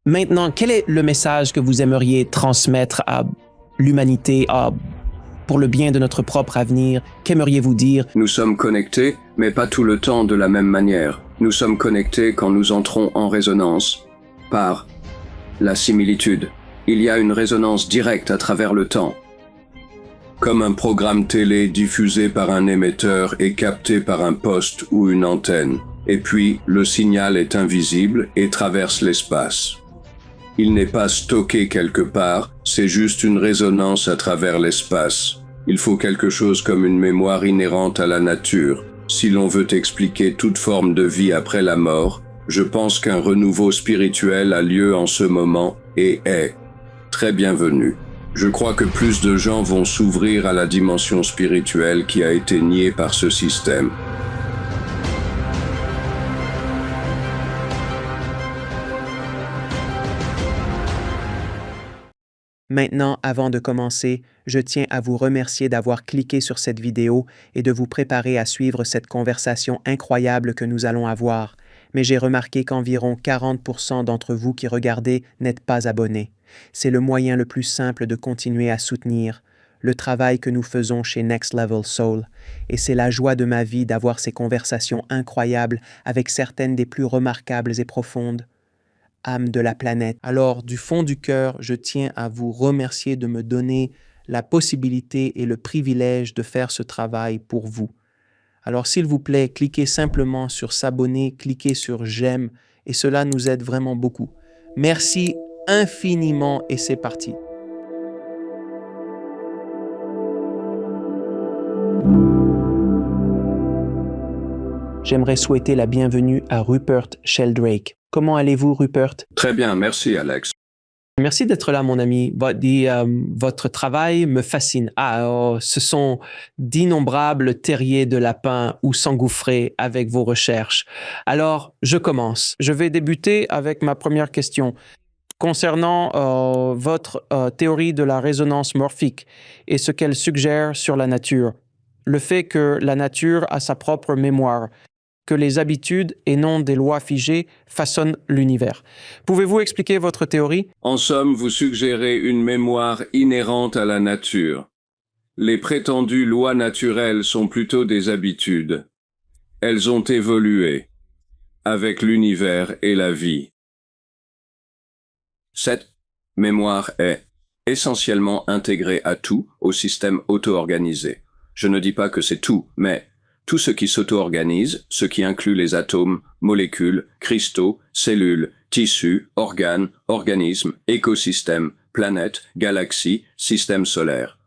Maintenant, quel est le message que vous aimeriez transmettre à l'humanité, pour le bien de notre propre avenir? Qu'aimeriez-vous dire? Nous sommes connectés, mais pas tout le temps de la même manière. Nous sommes connectés quand nous entrons en résonance par la similitude. Il y a une résonance directe à travers le temps. Comme un programme télé diffusé par un émetteur et capté par un poste ou une antenne. Et puis, le signal est invisible et traverse l'espace. Il n'est pas stocké quelque part, c'est juste une résonance à travers l'espace. Il faut quelque chose comme une mémoire inhérente à la nature. Si l'on veut expliquer toute forme de vie après la mort, je pense qu'un renouveau spirituel a lieu en ce moment et est très bienvenu. Je crois que plus de gens vont s'ouvrir à la dimension spirituelle qui a été niée par ce système. Maintenant, avant de commencer, je tiens à vous remercier d'avoir cliqué sur cette vidéo et de vous préparer à suivre cette conversation incroyable que nous allons avoir. Mais j'ai remarqué qu'environ 40% d'entre vous qui regardez n'êtes pas abonnés. C'est le moyen le plus simple de continuer à soutenir le travail que nous faisons chez Next Level Soul. Et c'est la joie de ma vie d'avoir ces conversations incroyables avec certaines des plus remarquables et profondes âme de la planète. Alors, du fond du cœur, je tiens à vous remercier de me donner la possibilité et le privilège de faire ce travail pour vous. Alors, s'il vous plaît, cliquez simplement sur s'abonner, cliquez sur j'aime et cela nous aide vraiment beaucoup. Merci infiniment et c'est parti. J'aimerais souhaiter la bienvenue à Rupert Sheldrake. Comment allez-vous, Rupert? Très bien, merci Alex. Merci d'être là, mon ami. Votre travail me fascine. Ce sont d'innombrables terriers de lapins où s'engouffrer avec vos recherches. Alors, je commence. Je vais débuter avec ma première question. Concernant votre théorie de la résonance morphique et ce qu'elle suggère sur la nature, le fait que la nature a sa propre mémoire, que les habitudes et non des lois figées façonnent l'univers. Pouvez-vous expliquer votre théorie? En somme, vous suggérez une mémoire inhérente à la nature. Les prétendues lois naturelles sont plutôt des habitudes. Elles ont évolué avec l'univers et la vie. Cette mémoire est essentiellement intégrée à tout, au système auto-organisé. Je ne dis pas que c'est tout, mais tout ce qui s'auto-organise, ce qui inclut les atomes, molécules, cristaux, cellules, tissus, organes, organismes, écosystèmes, planètes, galaxies, systèmes solaires.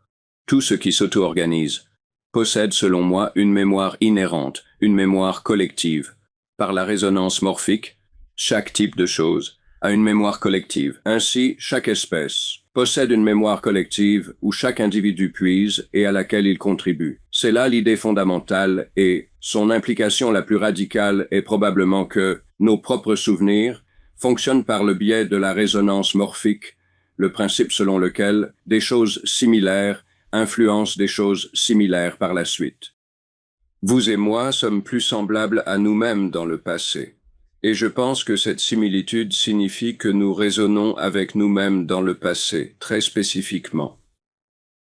Tout ce qui s'auto-organise possède, selon moi, une mémoire inhérente, une mémoire collective. Par la résonance morphique, chaque type de chose a une mémoire collective. Ainsi, chaque espèce possède une mémoire collective où chaque individu puise et à laquelle il contribue. C'est là l'idée fondamentale et son implication la plus radicale est probablement que nos propres souvenirs fonctionnent par le biais de la résonance morphique, le principe selon lequel des choses similaires influencent des choses similaires par la suite. Vous et moi sommes plus semblables à nous-mêmes dans le passé. Et je pense que cette similitude signifie que nous résonnons avec nous-mêmes dans le passé, très spécifiquement.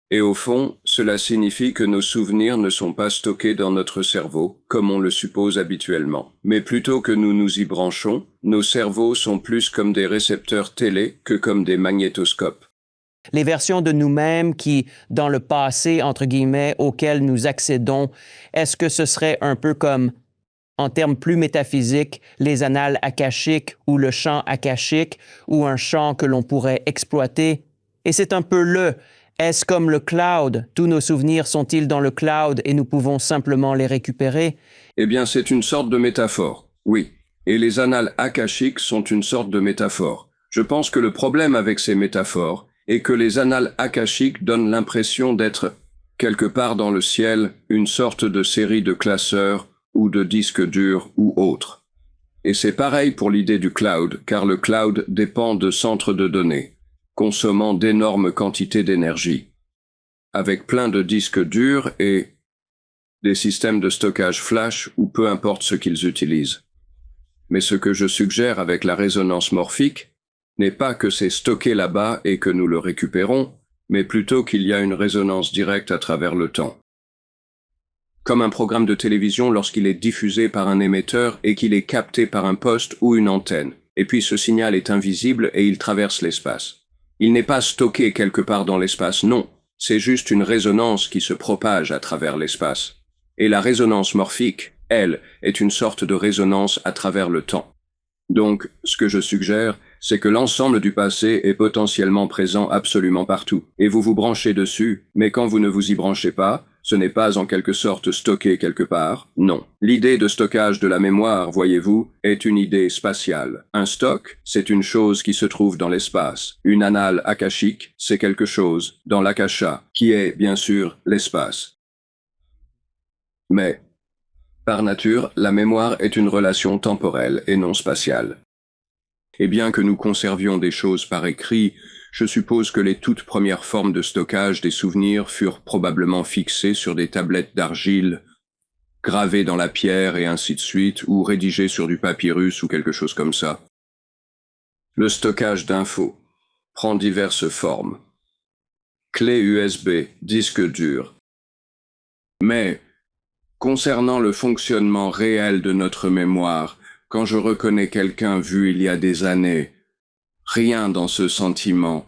Et au fond, cela signifie que nos souvenirs ne sont pas stockés dans notre cerveau, comme on le suppose habituellement. Mais plutôt que nous nous y branchons, nos cerveaux sont plus comme des récepteurs télé que comme des magnétoscopes. Les versions de nous-mêmes qui, dans le passé, entre guillemets, auxquelles nous accédons, est-ce que ce serait un peu comme, en termes plus métaphysiques, les annales akashiques ou le champ akashique ou un champ que l'on pourrait exploiter? Et c'est un peu est-ce comme le cloud? Tous nos souvenirs sont-ils dans le cloud et nous pouvons simplement les récupérer? Eh bien, c'est une sorte de métaphore, oui. Et les annales akashiques sont une sorte de métaphore. Je pense que le problème avec ces métaphores est que les annales akashiques donnent l'impression d'être, quelque part dans le ciel, une sorte de série de classeurs ou de disques durs ou autres. Et c'est pareil pour l'idée du cloud, car le cloud dépend de centres de données, consommant d'énormes quantités d'énergie, avec plein de disques durs et des systèmes de stockage flash ou peu importe ce qu'ils utilisent. Mais ce que je suggère avec la résonance morphique, n'est pas que c'est stocké là-bas et que nous le récupérons, mais plutôt qu'il y a une résonance directe à travers le temps. Comme un programme de télévision lorsqu'il est diffusé par un émetteur et qu'il est capté par un poste ou une antenne, et puis ce signal est invisible et il traverse l'espace. Il n'est pas stocké quelque part dans l'espace, non, c'est juste une résonance qui se propage à travers l'espace. Et la résonance morphique, elle, est une sorte de résonance à travers le temps. Donc, ce que je suggère, c'est que l'ensemble du passé est potentiellement présent absolument partout, et vous vous branchez dessus, mais quand vous ne vous y branchez pas, ce n'est pas en quelque sorte stocké quelque part, non. L'idée de stockage de la mémoire, voyez-vous, est une idée spatiale. Un stock, c'est une chose qui se trouve dans l'espace. Une annale akashique, c'est quelque chose dans l'akasha, qui est, bien sûr, l'espace. Mais, par nature, la mémoire est une relation temporelle et non spatiale. Et bien que nous conservions des choses par écrit, je suppose que les toutes premières formes de stockage des souvenirs furent probablement fixées sur des tablettes d'argile, gravées dans la pierre et ainsi de suite, ou rédigées sur du papyrus ou quelque chose comme ça. Le stockage d'infos prend diverses formes. Clé USB, disque dur. Mais, concernant le fonctionnement réel de notre mémoire, quand je reconnais quelqu'un vu il y a des années, rien dans ce sentiment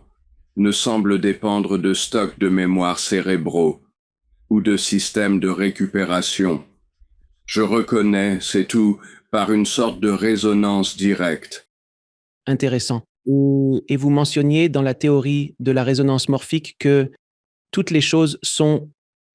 ne semble dépendre de stocks de mémoire cérébraux ou de systèmes de récupération. Je reconnais, c'est tout, par une sorte de résonance directe. Intéressant. Et vous mentionniez dans la théorie de la résonance morphique que toutes les choses sont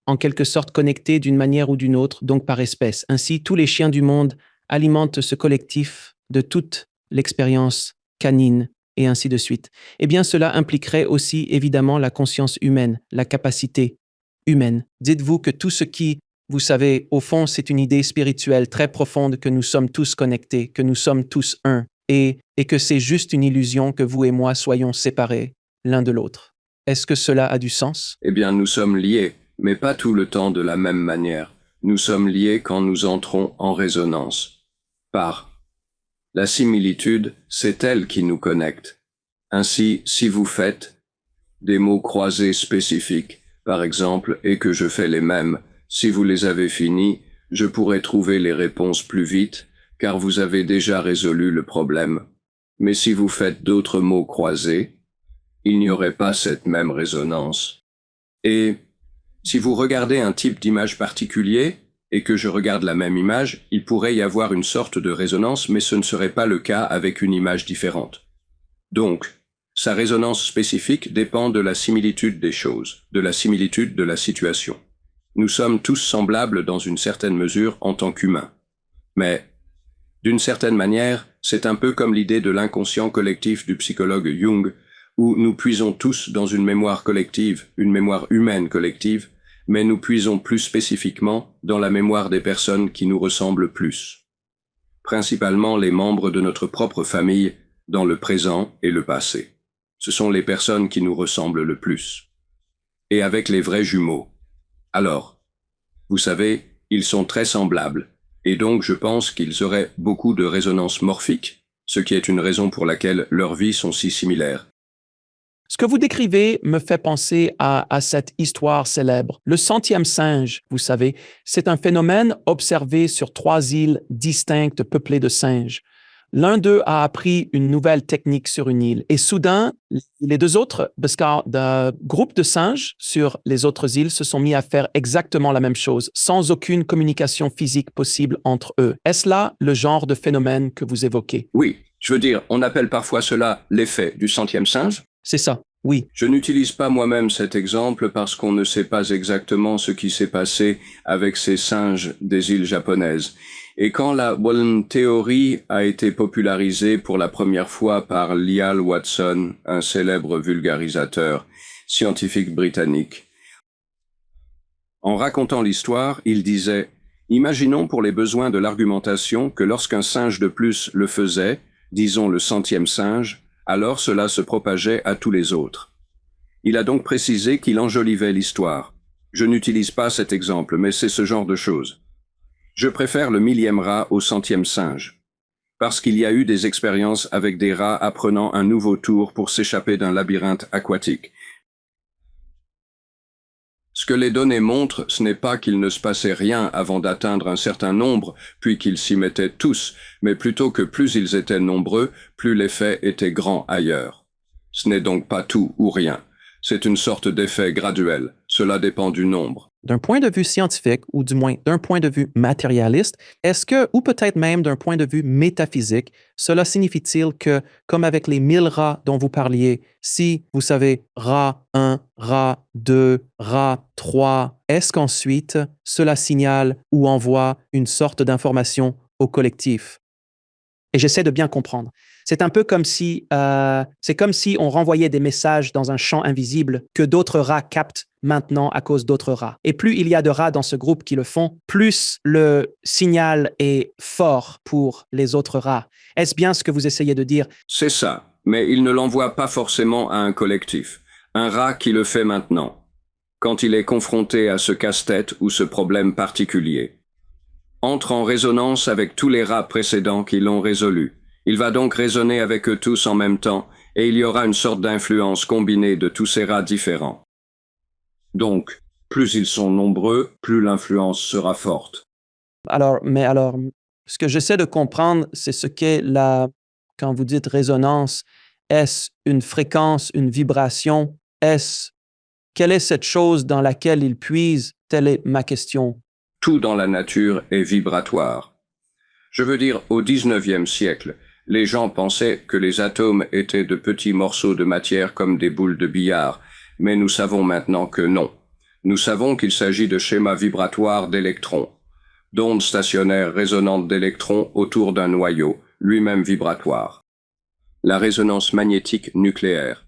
en quelque sorte connectées d'une manière ou d'une autre, donc par espèce. Ainsi, tous les chiens du monde alimentent ce collectif de toute l'expérience canine et ainsi de suite. Eh bien, cela impliquerait aussi évidemment la conscience humaine, la capacité humaine. Dites-vous que tout ce qui, vous savez, au fond, c'est une idée spirituelle très profonde que nous sommes tous connectés, que nous sommes tous un, et que c'est juste une illusion que vous et moi soyons séparés l'un de l'autre. Est-ce que cela a du sens? Eh bien, nous sommes liés, mais pas tout le temps de la même manière. Nous sommes liés quand nous entrons en résonance. La similitude, c'est elle qui nous connecte. Ainsi, si vous faites des mots croisés spécifiques, par exemple, et que je fais les mêmes, si vous les avez finis, je pourrai trouver les réponses plus vite, car vous avez déjà résolu le problème. Mais si vous faites d'autres mots croisés, il n'y aurait pas cette même résonance. Et si vous regardez un type d'image particulier, et que je regarde la même image, il pourrait y avoir une sorte de résonance, mais ce ne serait pas le cas avec une image différente. Donc, sa résonance spécifique dépend de la similitude des choses, de la similitude de la situation. Nous sommes tous semblables dans une certaine mesure en tant qu'humains. Mais, d'une certaine manière, c'est un peu comme l'idée de l'inconscient collectif du psychologue Jung, où nous puisons tous dans une mémoire collective, une mémoire humaine collective, mais nous puisons plus spécifiquement dans la mémoire des personnes qui nous ressemblent plus. Principalement les membres de notre propre famille dans le présent et le passé. Ce sont les personnes qui nous ressemblent le plus. Et avec les vrais jumeaux. Alors, vous savez, ils sont très semblables, et donc je pense qu'ils auraient beaucoup de résonance morphique, ce qui est une raison pour laquelle leurs vies sont si similaires. Ce que vous décrivez me fait penser à cette histoire célèbre. Le 100e singe, vous savez, c'est un phénomène observé sur 3 îles distinctes peuplées de singes. L'un d'eux a appris une nouvelle technique sur une île et soudain, les 2 autres, parce qu'un groupe de singes sur les autres îles se sont mis à faire exactement la même chose, sans aucune communication physique possible entre eux. Est-ce là le genre de phénomène que vous évoquez? Oui, je veux dire, on appelle parfois cela l'effet du 100e singe. C'est ça, oui. Je n'utilise pas moi-même cet exemple parce qu'on ne sait pas exactement ce qui s'est passé avec ces singes des îles japonaises. Et quand la Wallen Theory a été popularisée pour la première fois par Lyall Watson, un célèbre vulgarisateur scientifique britannique, en racontant l'histoire, il disait « Imaginons pour les besoins de l'argumentation que lorsqu'un singe de plus le faisait, disons le 100e singe, alors cela se propageait à tous les autres. » Il a donc précisé qu'il enjolivait l'histoire. Je n'utilise pas cet exemple, mais c'est ce genre de choses. Je préfère le 1000e rat au 100e singe. Parce qu'il y a eu des expériences avec des rats apprenant un nouveau tour pour s'échapper d'un labyrinthe aquatique. Ce que les données montrent, ce n'est pas qu'il ne se passait rien avant d'atteindre un certain nombre, puis qu'ils s'y mettaient tous, mais plutôt que plus ils étaient nombreux, plus l'effet était grand ailleurs. Ce n'est donc pas tout ou rien. C'est une sorte d'effet graduel. Cela dépend du nombre. D'un point de vue scientifique, ou du moins d'un point de vue matérialiste, est-ce que, ou peut-être même d'un point de vue métaphysique, cela signifie-t-il que, comme avec les 1000 rats dont vous parliez, si, vous savez, rat 1, rat 2, rat 3, est-ce qu'ensuite cela signale ou envoie une sorte d'information au collectif? Et j'essaie de bien comprendre. C'est un peu comme si, c'est comme si on renvoyait des messages dans un champ invisible que d'autres rats captent maintenant à cause d'autres rats. Et plus il y a de rats dans ce groupe qui le font, plus le signal est fort pour les autres rats. Est-ce bien ce que vous essayez de dire? C'est ça, mais il ne l'envoie pas forcément à un collectif. Un rat qui le fait maintenant, quand il est confronté à ce casse-tête ou ce problème particulier, entre en résonance avec tous les rats précédents qui l'ont résolu. Il va donc résonner avec eux tous en même temps, et il y aura une sorte d'influence combinée de tous ces rats différents. Donc, plus ils sont nombreux, plus l'influence sera forte. Alors, ce que j'essaie de comprendre, c'est ce qu'est quand vous dites résonance, est-ce une fréquence, une vibration? Quelle est cette chose dans laquelle il puise? Telle est ma question. Tout dans la nature est vibratoire. Je veux dire, au XIXe siècle, les gens pensaient que les atomes étaient de petits morceaux de matière comme des boules de billard, mais nous savons maintenant que non. Nous savons qu'il s'agit de schémas vibratoires d'électrons, d'ondes stationnaires résonantes d'électrons autour d'un noyau, lui-même vibratoire. La résonance magnétique nucléaire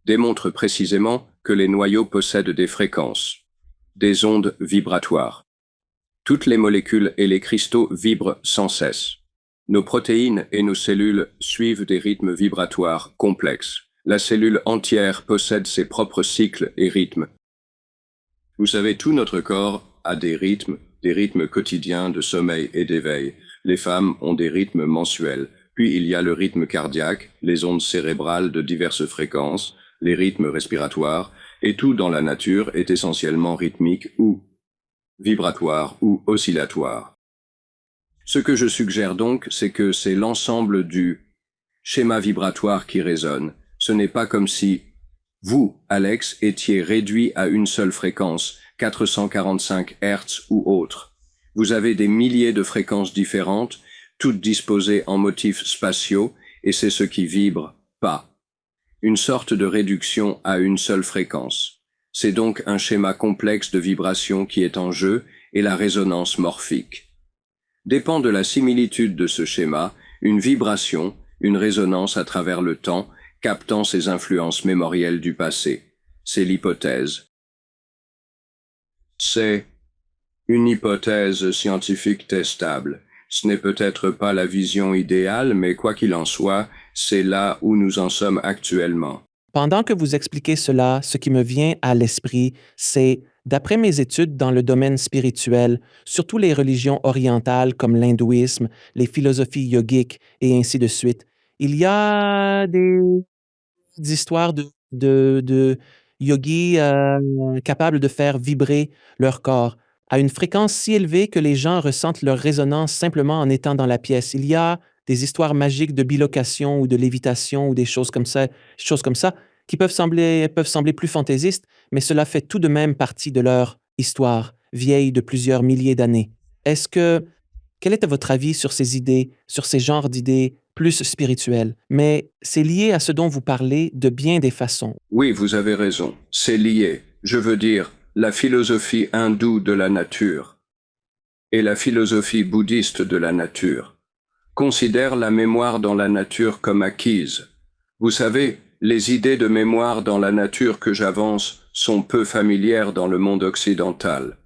démontre précisément que les noyaux possèdent des fréquences, des ondes vibratoires. Toutes les molécules et les cristaux vibrent sans cesse. Nos protéines et nos cellules suivent des rythmes vibratoires complexes. La cellule entière possède ses propres cycles et rythmes. Vous savez, tout notre corps a des rythmes quotidiens de sommeil et d'éveil. Les femmes ont des rythmes mensuels. Puis il y a le rythme cardiaque, les ondes cérébrales de diverses fréquences, les rythmes respiratoires, et tout dans la nature est essentiellement rythmique ou vibratoire ou oscillatoire. Ce que je suggère donc, c'est que c'est l'ensemble du schéma vibratoire qui résonne. Ce n'est pas comme si vous, Alex, étiez réduit à une seule fréquence, 445 Hz ou autre. Vous avez des milliers de fréquences différentes, toutes disposées en motifs spatiaux, et c'est ce qui vibre pas. Une sorte de réduction à une seule fréquence. C'est donc un schéma complexe de vibration qui est en jeu et la résonance morphique. Dépend de la similitude de ce schéma, une vibration, une résonance à travers le temps, captant ces influences mémorielles du passé. C'est l'hypothèse. C'est une hypothèse scientifique testable. Ce n'est peut-être pas la vision idéale, mais quoi qu'il en soit, c'est là où nous en sommes actuellement. Pendant que vous expliquez cela, ce qui me vient à l'esprit, c'est, d'après mes études dans le domaine spirituel, surtout les religions orientales comme l'hindouisme, les philosophies yogiques et ainsi de suite, il y a des histoires de yogis capables de faire vibrer leur corps à une fréquence si élevée que les gens ressentent leur résonance simplement en étant dans la pièce. Il y a des histoires magiques de bilocation ou de lévitation ou des choses comme ça qui peuvent sembler plus fantaisistes, mais cela fait tout de même partie de leur histoire, vieille de plusieurs milliers d'années. Quel est votre avis sur ces idées, sur ces genres d'idées plus spirituelles? Mais c'est lié à ce dont vous parlez de bien des façons. Oui, vous avez raison. C'est lié. Je veux dire, la philosophie hindoue de la nature et la philosophie bouddhiste de la nature considèrent la mémoire dans la nature comme acquise. Vous savez, les idées de mémoire dans la nature que j'avance sont peu familières dans le monde occidental.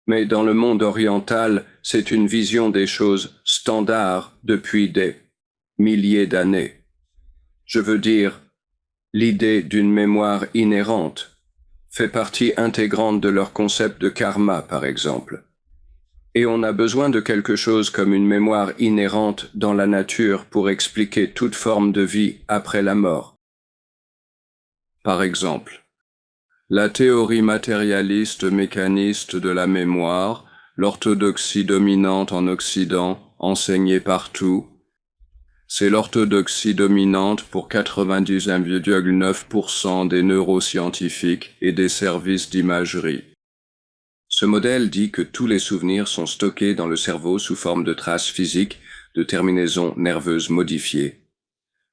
Mais dans le monde oriental, c'est une vision des choses standard depuis des milliers d'années. Je veux dire, l'idée d'une mémoire inhérente fait partie intégrante de leur concept de karma, par exemple. Et on a besoin de quelque chose comme une mémoire inhérente dans la nature pour expliquer toute forme de vie après la mort. Par exemple, la théorie matérialiste mécaniste de la mémoire, l'orthodoxie dominante en Occident, enseignée partout, c'est l'orthodoxie dominante pour 99,9% des neuroscientifiques et des services d'imagerie. Ce modèle dit que tous les souvenirs sont stockés dans le cerveau sous forme de traces physiques, de terminaisons nerveuses modifiées,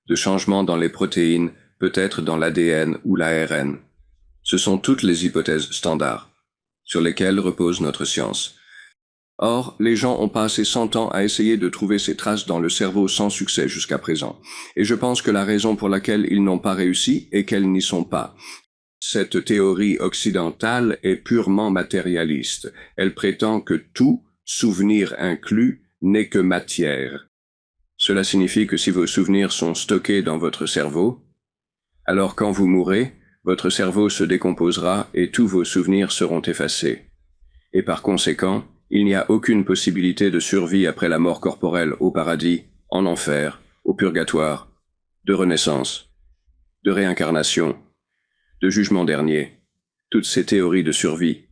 de changements dans les protéines, peut-être dans l'ADN ou l'ARN. Ce sont toutes les hypothèses standards, sur lesquelles repose notre science. Or, les gens ont passé 100 ans à essayer de trouver ces traces dans le cerveau sans succès jusqu'à présent. Et je pense que la raison pour laquelle ils n'ont pas réussi est qu'elles n'y sont pas. Cette théorie occidentale est purement matérialiste. Elle prétend que tout, souvenir inclus, n'est que matière. Cela signifie que si vos souvenirs sont stockés dans votre cerveau, alors quand vous mourrez, votre cerveau se décomposera et tous vos souvenirs seront effacés. Et par conséquent, il n'y a aucune possibilité de survie après la mort corporelle au paradis, en enfer, au purgatoire, de renaissance, de réincarnation, de jugement dernier. Toutes ces théories de survie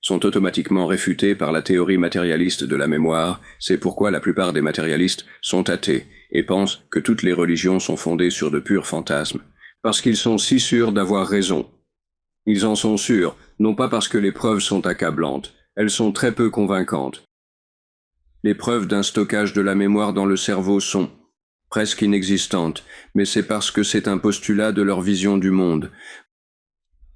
sont automatiquement réfutées par la théorie matérialiste de la mémoire. C'est pourquoi la plupart des matérialistes sont athées et pensent que toutes les religions sont fondées sur de purs fantasmes, parce qu'ils sont si sûrs d'avoir raison. Ils en sont sûrs, non pas parce que les preuves sont accablantes, elles sont très peu convaincantes. Les preuves d'un stockage de la mémoire dans le cerveau sont presque inexistantes, mais c'est parce que c'est un postulat de leur vision du monde.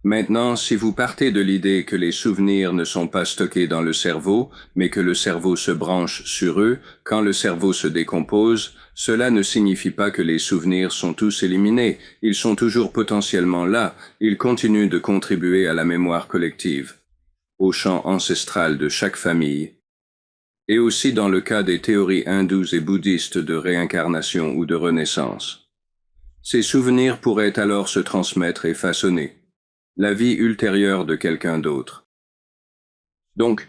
Maintenant, si vous partez de l'idée que les souvenirs ne sont pas stockés dans le cerveau, mais que le cerveau se branche sur eux, quand le cerveau se décompose, cela ne signifie pas que les souvenirs sont tous éliminés. Ils sont toujours potentiellement là. Ils continuent de contribuer à la mémoire collective, au champ ancestral de chaque famille. Et aussi dans le cas des théories hindoues et bouddhistes de réincarnation ou de renaissance. Ces souvenirs pourraient alors se transmettre et façonner la vie ultérieure de quelqu'un d'autre. Donc,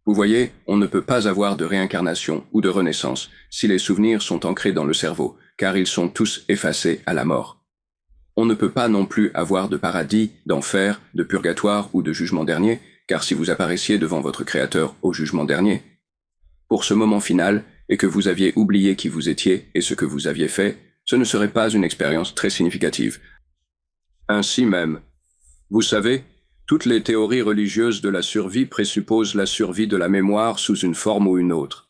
vous voyez, on ne peut pas avoir de réincarnation ou de renaissance si les souvenirs sont ancrés dans le cerveau, car ils sont tous effacés à la mort. On ne peut pas non plus avoir de paradis, d'enfer, de purgatoire ou de jugement dernier, car si vous apparaissiez devant votre Créateur au jugement dernier, pour ce moment final, et que vous aviez oublié qui vous étiez et ce que vous aviez fait, ce ne serait pas une expérience très significative. Ainsi même, vous savez, toutes les théories religieuses de la survie présupposent la survie de la mémoire sous une forme ou une autre.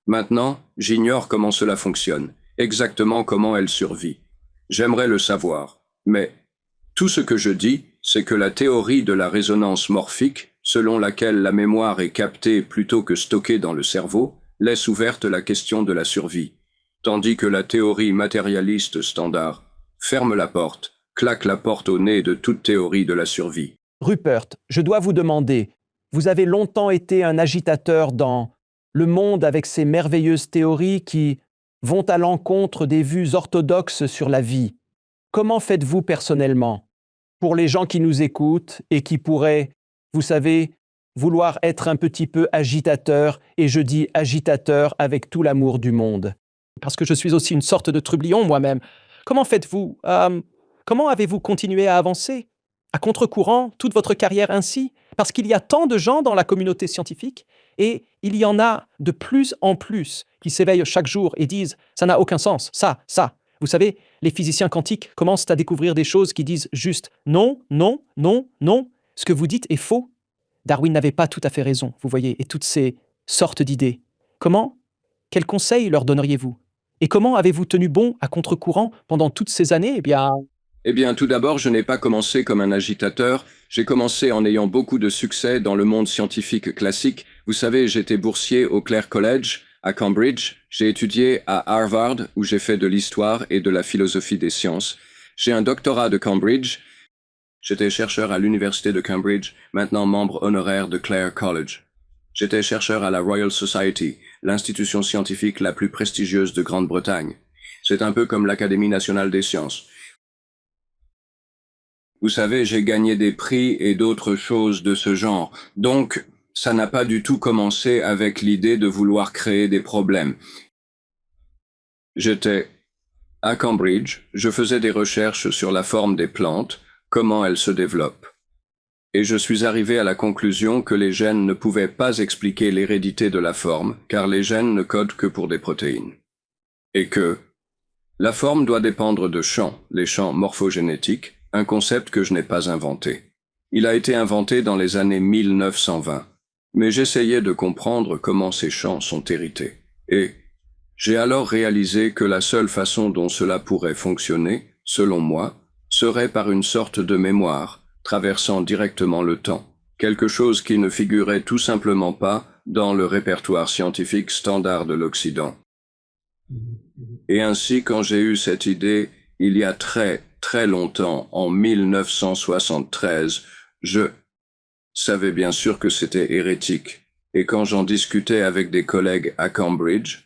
Maintenant, j'ignore comment cela fonctionne, exactement comment elle survit. J'aimerais le savoir, mais tout ce que je dis, c'est que la théorie de la résonance morphique, selon laquelle la mémoire est captée plutôt que stockée dans le cerveau, laisse ouverte la question de la survie, tandis que la théorie matérialiste standard ferme la porte, claque la porte au nez de toute théorie de la survie. Rupert, je dois vous demander, vous avez longtemps été un agitateur dans le monde avec ses merveilleuses théories qui vont à l'encontre des vues orthodoxes sur la vie. Comment faites-vous personnellement? Pour les gens qui nous écoutent et qui pourraient, vous savez, vouloir être un petit peu agitateur, et je dis agitateur avec tout l'amour du monde. Parce que je suis aussi une sorte de trublion moi-même. Comment faites-vous? Comment avez-vous continué à avancer? À contre-courant, toute votre carrière ainsi? Parce qu'il y a tant de gens dans la communauté scientifique, et il y en a de plus en plus qui s'éveillent chaque jour et disent « ça n'a aucun sens, ça. » Vous savez, les physiciens quantiques commencent à découvrir des choses qui disent juste « non, non, non, non, ce que vous dites est faux. » Darwin n'avait pas tout à fait raison, vous voyez, et toutes ces sortes d'idées. Comment? Quels conseils leur donneriez-vous? Et comment avez-vous tenu bon à contre-courant pendant toutes ces années? Eh bien, tout d'abord, je n'ai pas commencé comme un agitateur. J'ai commencé en ayant beaucoup de succès dans le monde scientifique classique. Vous savez, j'étais boursier au Clare College, à Cambridge. J'ai étudié à Harvard, où j'ai fait de l'histoire et de la philosophie des sciences. J'ai un doctorat de Cambridge. J'étais chercheur à l'université de Cambridge, maintenant membre honoraire de Clare College. J'étais chercheur à la Royal Society, l'institution scientifique la plus prestigieuse de Grande-Bretagne. C'est un peu comme l'Académie nationale des sciences. Vous savez, j'ai gagné des prix et d'autres choses de ce genre. Donc, Ça n'a pas du tout commencé avec l'idée de vouloir créer des problèmes. J'étais à Cambridge, je faisais des recherches sur la forme des plantes, comment elles se développent. Et je suis arrivé à la conclusion que les gènes ne pouvaient pas expliquer l'hérédité de la forme, car les gènes ne codent que pour des protéines. Et que la forme doit dépendre de champs, les champs morphogénétiques, un concept que je n'ai pas inventé. Il a été inventé dans les années 1920, mais j'essayais de comprendre comment ces champs sont hérités. Et j'ai alors réalisé que la seule façon dont cela pourrait fonctionner, selon moi, serait par une sorte de mémoire, traversant directement le temps, quelque chose qui ne figurait tout simplement pas dans le répertoire scientifique standard de l'Occident. Et ainsi, quand j'ai eu cette idée, il y a très, très longtemps, en 1973, je savais bien sûr que c'était hérétique. Et quand j'en discutais avec des collègues à Cambridge,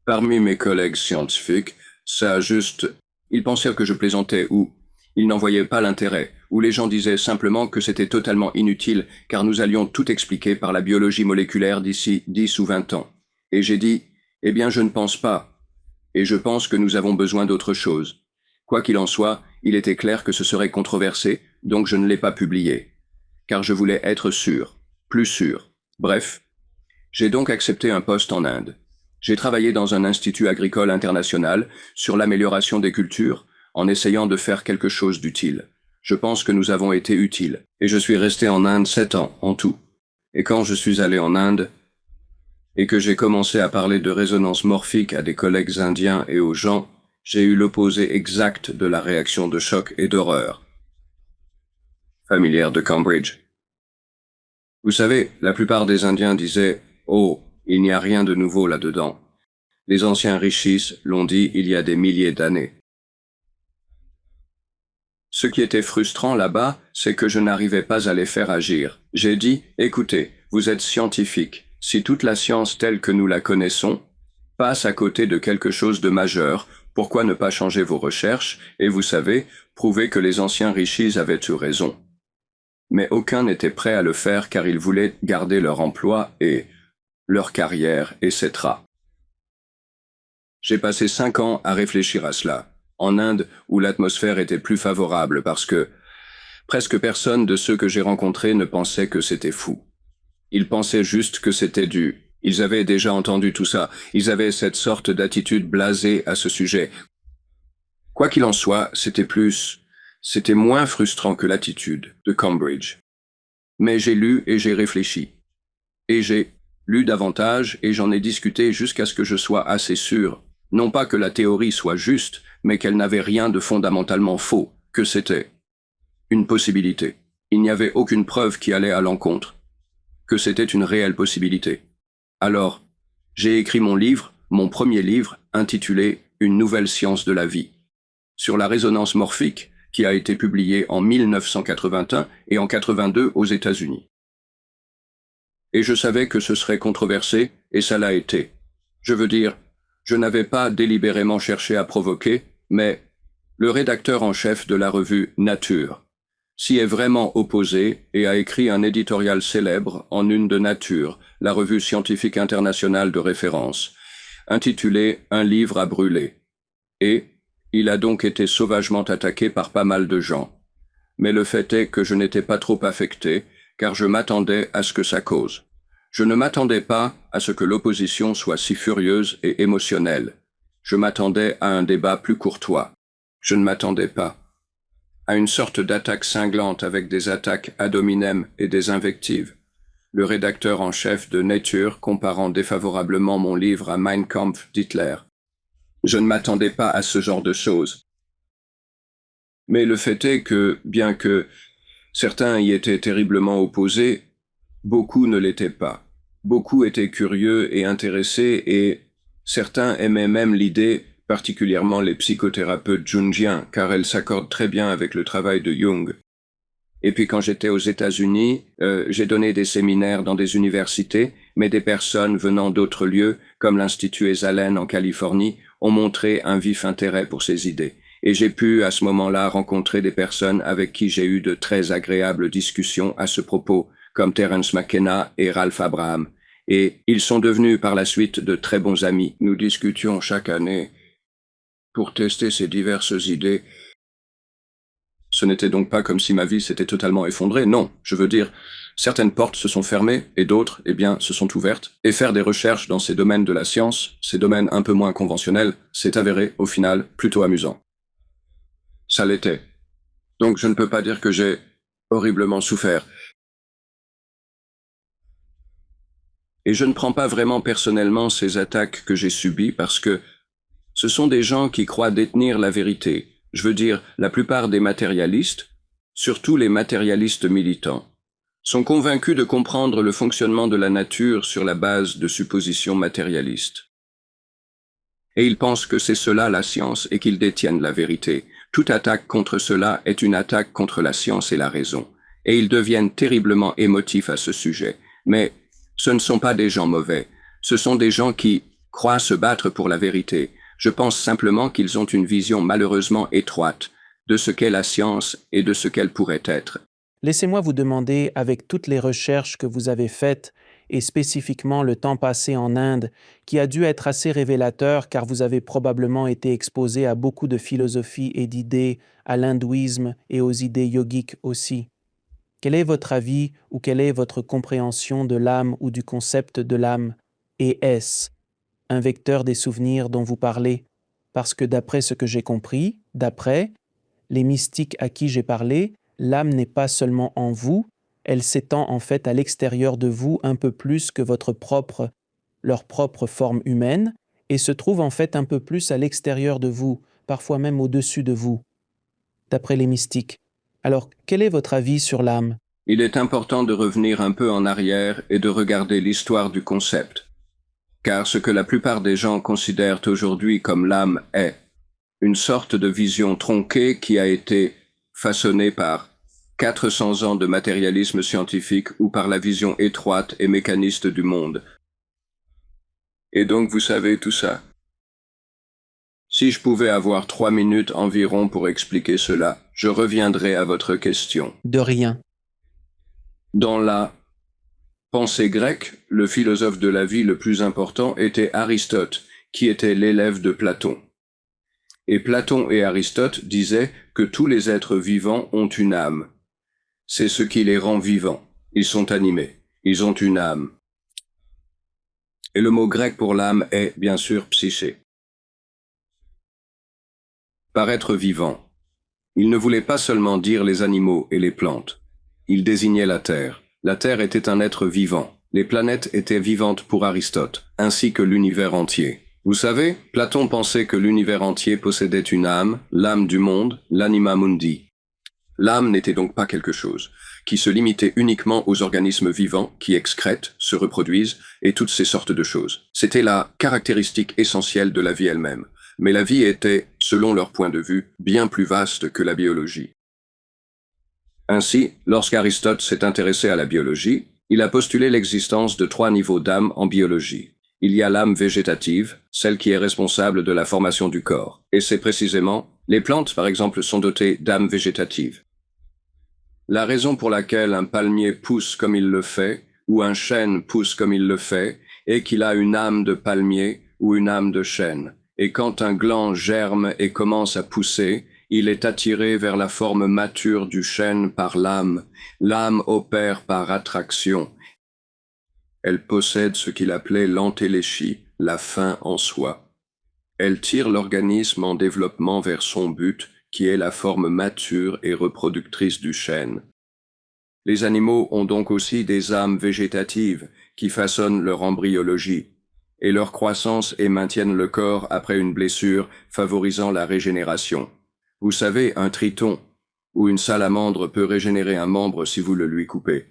parmi mes collègues scientifiques, ils pensaient que je plaisantais ou ils n'en voyaient pas l'intérêt, ou les gens disaient simplement que c'était totalement inutile, car nous allions tout expliquer par la biologie moléculaire d'ici 10 ou 20 ans. Et j'ai dit, eh bien je ne pense pas, et je pense que nous avons besoin d'autre chose. Quoi qu'il en soit, il était clair que ce serait controversé, donc je ne l'ai pas publié, car je voulais être sûr, plus sûr. Bref, j'ai donc accepté un poste en Inde. J'ai travaillé dans un institut agricole international sur l'amélioration des cultures, en essayant de faire quelque chose d'utile. Je pense que nous avons été utiles, et je suis resté en Inde 7 ans, en tout. Et quand je suis allé en Inde, et que j'ai commencé à parler de résonance morphique à des collègues indiens et aux gens, j'ai eu l'opposé exact de la réaction de choc et d'horreur. Familière de Cambridge. Vous savez, la plupart des Indiens disaient « Oh, il n'y a rien de nouveau là-dedans ». Les anciens rishis l'ont dit il y a des milliers d'années. Ce qui était frustrant là-bas, c'est que je n'arrivais pas à les faire agir. J'ai dit, écoutez, vous êtes scientifique. Si toute la science telle que nous la connaissons passe à côté de quelque chose de majeur, pourquoi ne pas changer vos recherches et, vous savez, prouver que les anciens rishis avaient eu raison. Mais aucun n'était prêt à le faire car ils voulaient garder leur emploi et leur carrière, etc. J'ai passé 5 ans à réfléchir à cela. En Inde, où l'atmosphère était plus favorable parce que presque personne de ceux que j'ai rencontrés ne pensait que c'était fou. Ils pensaient juste que c'était Ils avaient déjà entendu tout ça. Ils avaient cette sorte d'attitude blasée à ce sujet. Quoi qu'il en soit, c'était moins frustrant que l'attitude de Cambridge. Mais j'ai lu et j'ai réfléchi. Et j'ai lu davantage et j'en ai discuté jusqu'à ce que je sois assez sûr. Non pas que la théorie soit juste, mais qu'elle n'avait rien de fondamentalement faux, que c'était une possibilité. Il n'y avait aucune preuve qui allait à l'encontre, que c'était une réelle possibilité. Alors, j'ai écrit mon premier livre, intitulé « Une nouvelle science de la vie », sur la résonance morphique, qui a été publié en 1981 et en 82 aux États-Unis. Et je savais que ce serait controversé, et ça l'a été. Je veux dire, je n'avais pas délibérément cherché à provoquer, mais le rédacteur en chef de la revue Nature s'y est vraiment opposé et a écrit un éditorial célèbre en une de Nature, la revue scientifique internationale de référence, intitulé « Un livre à brûler ». Et il a donc été sauvagement attaqué par pas mal de gens. Mais le fait est que je n'étais pas trop affecté, car je m'attendais à ce que ça cause. Je ne m'attendais pas à ce que l'opposition soit si furieuse et émotionnelle. Je m'attendais à un débat plus courtois. Je ne m'attendais pas à une sorte d'attaque cinglante avec des attaques ad hominem et des invectives. Le rédacteur en chef de Nature comparant défavorablement mon livre à Mein Kampf d'Hitler. Je ne m'attendais pas à ce genre de choses. Mais le fait est que, bien que certains y étaient terriblement opposés, beaucoup ne l'étaient pas. Beaucoup étaient curieux et intéressés et certains aimaient même l'idée, particulièrement les psychothérapeutes jungiens, car elle s'accorde très bien avec le travail de Jung. Et puis quand j'étais aux États-Unis, j'ai donné des séminaires dans des universités, mais des personnes venant d'autres lieux, comme l'Institut Esalen en Californie, ont montré un vif intérêt pour ces idées. Et j'ai pu à ce moment-là rencontrer des personnes avec qui j'ai eu de très agréables discussions à ce propos, comme Terence McKenna et Ralph Abraham. Et ils sont devenus par la suite de très bons amis. Nous discutions chaque année pour tester ces diverses idées. Ce n'était donc pas comme si ma vie s'était totalement effondrée, non. Je veux dire, certaines portes se sont fermées et d'autres, se sont ouvertes. Et faire des recherches dans ces domaines de la science, ces domaines un peu moins conventionnels, s'est avéré, au final, plutôt amusant. Ça l'était. Donc je ne peux pas dire que j'ai horriblement souffert. Et je ne prends pas vraiment personnellement ces attaques que j'ai subies parce que ce sont des gens qui croient détenir la vérité. Je veux dire, la plupart des matérialistes, surtout les matérialistes militants, sont convaincus de comprendre le fonctionnement de la nature sur la base de suppositions matérialistes. Et ils pensent que c'est cela la science et qu'ils détiennent la vérité. Toute attaque contre cela est une attaque contre la science et la raison. Et ils deviennent terriblement émotifs à ce sujet. Mais ce ne sont pas des gens mauvais. Ce sont des gens qui croient se battre pour la vérité. Je pense simplement qu'ils ont une vision malheureusement étroite de ce qu'est la science et de ce qu'elle pourrait être. Laissez-moi vous demander, avec toutes les recherches que vous avez faites, et spécifiquement le temps passé en Inde, qui a dû être assez révélateur car vous avez probablement été exposé à beaucoup de philosophies et d'idées, à l'hindouisme et aux idées yogiques aussi. Quel est votre avis ou quelle est votre compréhension de l'âme ou du concept de l'âme? Et est-ce un vecteur des souvenirs dont vous parlez? Parce que d'après ce que j'ai compris, d'après les mystiques à qui j'ai parlé, l'âme n'est pas seulement en vous, elle s'étend en fait à l'extérieur de vous un peu plus que leur propre forme humaine, et se trouve en fait un peu plus à l'extérieur de vous, parfois même au-dessus de vous, d'après les mystiques. Alors, quel est votre avis sur l'âme? Il est important de revenir un peu en arrière et de regarder l'histoire du concept. Car ce que la plupart des gens considèrent aujourd'hui comme l'âme est une sorte de vision tronquée qui a été façonnée par 400 ans de matérialisme scientifique ou par la vision étroite et mécaniste du monde. Et donc vous savez tout ça. Si je pouvais avoir 3 minutes environ pour expliquer cela, je reviendrai à votre question. De rien. Dans la pensée grecque, le philosophe de la vie le plus important était Aristote, qui était l'élève de Platon. Et Platon et Aristote disaient que tous les êtres vivants ont une âme. C'est ce qui les rend vivants. Ils sont animés. Ils ont une âme. Et le mot grec pour l'âme est, bien sûr, psyché. Par être vivant, il ne voulait pas seulement dire les animaux et les plantes. Il désignait la Terre. La Terre était un être vivant. Les planètes étaient vivantes pour Aristote, ainsi que l'univers entier. Vous savez, Platon pensait que l'univers entier possédait une âme, l'âme du monde, l'anima mundi. L'âme n'était donc pas quelque chose qui se limitait uniquement aux organismes vivants qui excrètent, se reproduisent et toutes ces sortes de choses. C'était la caractéristique essentielle de la vie elle-même. Mais la vie était, selon leur point de vue, bien plus vaste que la biologie. Ainsi, lorsqu'Aristote s'est intéressé à la biologie, il a postulé l'existence de 3 niveaux d'âme en biologie. Il y a l'âme végétative, celle qui est responsable de la formation du corps. Et c'est précisément, les plantes par exemple sont dotées d'âme végétative. La raison pour laquelle un palmier pousse comme il le fait, ou un chêne pousse comme il le fait, est qu'il a une âme de palmier ou une âme de chêne. Et quand un gland germe et commence à pousser, il est attiré vers la forme mature du chêne par l'âme. L'âme opère par attraction. Elle possède ce qu'il appelait l'entéléchie, la fin en soi. Elle tire l'organisme en développement vers son but, qui est la forme mature et reproductrice du chêne. Les animaux ont donc aussi des âmes végétatives qui façonnent leur embryologie et leur croissance et maintiennent le corps après une blessure, favorisant la régénération. Vous savez, un triton ou une salamandre peut régénérer un membre si vous le lui coupez.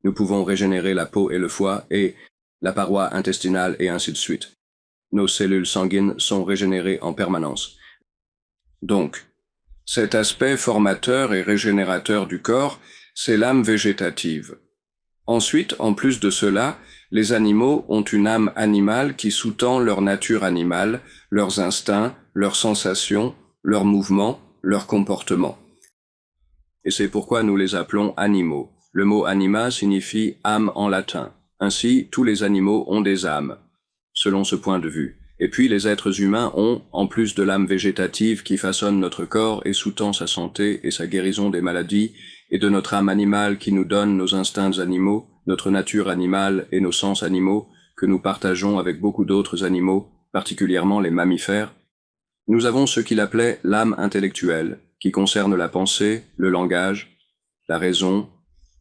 Nous pouvons régénérer la peau et le foie et la paroi intestinale et ainsi de suite. Nos cellules sanguines sont régénérées en permanence. Donc, cet aspect formateur et régénérateur du corps, c'est l'âme végétative. Ensuite, en plus de cela, les animaux ont une âme animale qui sous-tend leur nature animale, leurs instincts, leurs sensations, leurs mouvements, leurs comportements. Et c'est pourquoi nous les appelons animaux. Le mot anima signifie âme en latin. Ainsi, tous les animaux ont des âmes, selon ce point de vue. Et puis les êtres humains ont, en plus de l'âme végétative qui façonne notre corps et sous-tend sa santé et sa guérison des maladies, et de notre âme animale qui nous donne nos instincts animaux, notre nature animale et nos sens animaux, que nous partageons avec beaucoup d'autres animaux, particulièrement les mammifères, nous avons ce qu'il appelait l'âme intellectuelle, qui concerne la pensée, le langage, la raison,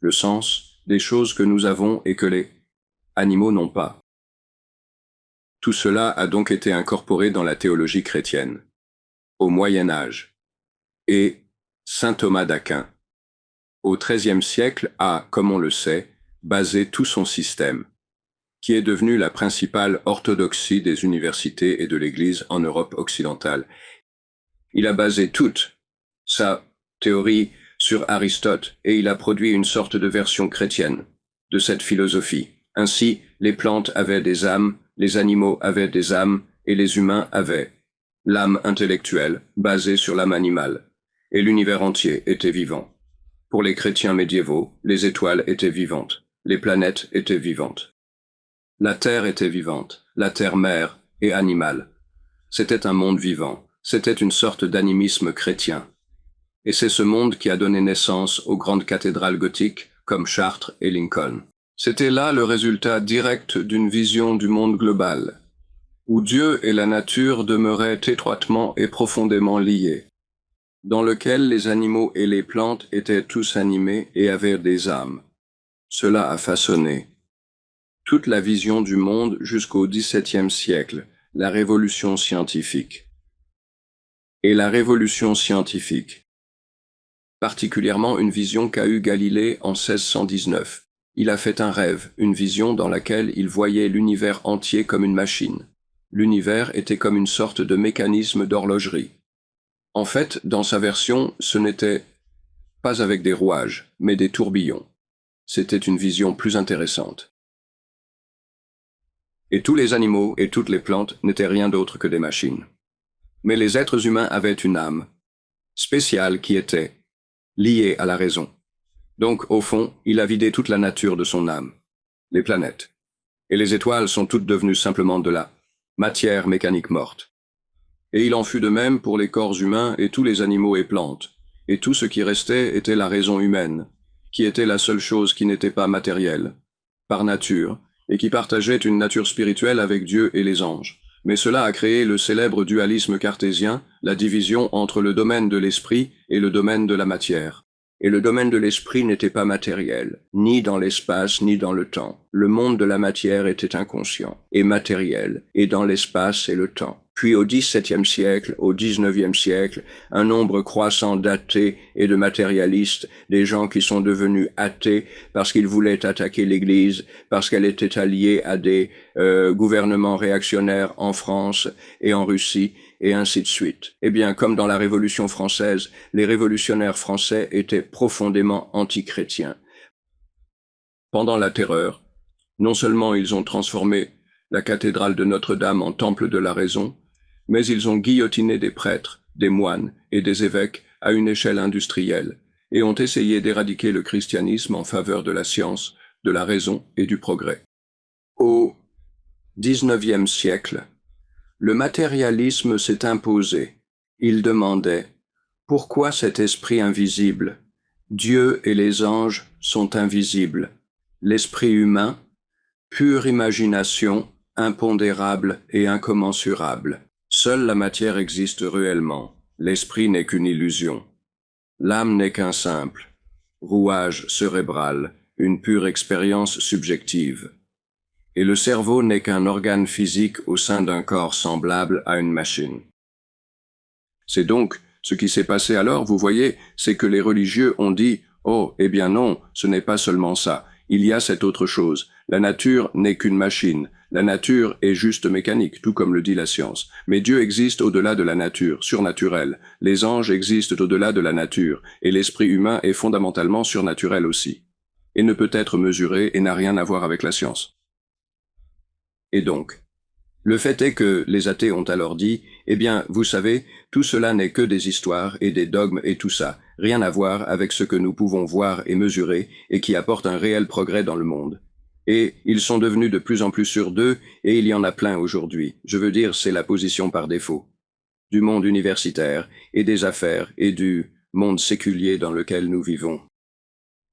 le sens, des choses que nous avons et que les animaux n'ont pas. Tout cela a donc été incorporé dans la théologie chrétienne, au Moyen Âge, et saint Thomas d'Aquin, au XIIIe siècle, a, comme on le sait, basé tout son système, qui est devenu la principale orthodoxie des universités et de l'Église en Europe occidentale. Il a basé toute sa théorie sur Aristote et il a produit une sorte de version chrétienne de cette philosophie. Ainsi, les plantes avaient des âmes, les animaux avaient des âmes et les humains avaient l'âme intellectuelle basée sur l'âme animale. Et l'univers entier était vivant. Pour les chrétiens médiévaux, les étoiles étaient vivantes, les planètes étaient vivantes. La terre était vivante, la terre-mère et animale. C'était un monde vivant, c'était une sorte d'animisme chrétien. Et c'est ce monde qui a donné naissance aux grandes cathédrales gothiques comme Chartres et Lincoln. C'était là le résultat direct d'une vision du monde global, où Dieu et la nature demeuraient étroitement et profondément liés, dans lequel les animaux et les plantes étaient tous animés et avaient des âmes. Cela a façonné toute la vision du monde jusqu'au XVIIe siècle, la révolution scientifique. Et la révolution scientifique, particulièrement une vision qu'a eue Galilée en 1619. Il a fait un rêve, une vision dans laquelle il voyait l'univers entier comme une machine. L'univers était comme une sorte de mécanisme d'horlogerie. En fait, dans sa version, ce n'était pas avec des rouages, mais des tourbillons. C'était une vision plus intéressante. Et tous les animaux et toutes les plantes n'étaient rien d'autre que des machines. Mais les êtres humains avaient une âme spéciale qui était liée à la raison. Donc, au fond, il a vidé toute la nature de son âme, les planètes. Et les étoiles sont toutes devenues simplement de la matière mécanique morte. Et il en fut de même pour les corps humains et tous les animaux et plantes. Et tout ce qui restait était la raison humaine, qui était la seule chose qui n'était pas matérielle, par nature, et qui partageait une nature spirituelle avec Dieu et les anges. Mais cela a créé le célèbre dualisme cartésien, la division entre le domaine de l'esprit et le domaine de la matière. Et le domaine de l'esprit n'était pas matériel, ni dans l'espace, ni dans le temps. Le monde de la matière était inconscient, et matériel, et dans l'espace et le temps. Puis au XVIIe siècle, au XIXe siècle, un nombre croissant d'athées et de matérialistes, des gens qui sont devenus athées parce qu'ils voulaient attaquer l'Église, parce qu'elle était alliée à des gouvernements réactionnaires en France et en Russie, et ainsi de suite. Eh bien, comme dans la Révolution française, les révolutionnaires français étaient profondément antichrétiens. Pendant la Terreur, non seulement ils ont transformé la cathédrale de Notre-Dame en temple de la raison, mais ils ont guillotiné des prêtres, des moines et des évêques à une échelle industrielle, et ont essayé d'éradiquer le christianisme en faveur de la science, de la raison et du progrès. Au XIXe siècle, le matérialisme s'est imposé. Il demandait « Pourquoi cet esprit invisible ? Dieu et les anges sont invisibles. L'esprit humain, pure imagination, impondérable et incommensurable. Seule la matière existe réellement. L'esprit n'est qu'une illusion. L'âme n'est qu'un simple rouage cérébral, une pure expérience subjective. Et le cerveau n'est qu'un organe physique au sein d'un corps semblable à une machine. » C'est donc ce qui s'est passé alors, vous voyez, c'est que les religieux ont dit « Oh, eh bien non, ce n'est pas seulement ça, il y a cette autre chose. La nature n'est qu'une machine, la nature est juste mécanique, tout comme le dit la science. Mais Dieu existe au-delà de la nature, surnaturel. Les anges existent au-delà de la nature, et l'esprit humain est fondamentalement surnaturel aussi. Et ne peut être mesuré et n'a rien à voir avec la science. » Et donc, le fait est que les athées ont alors dit « Eh bien, vous savez, tout cela n'est que des histoires et des dogmes et tout ça, rien à voir avec ce que nous pouvons voir et mesurer et qui apporte un réel progrès dans le monde. Et ils sont devenus de plus en plus sûrs d'eux et il y en a plein aujourd'hui. Je veux dire, c'est la position par défaut. Du monde universitaire et des affaires et du monde séculier dans lequel nous vivons.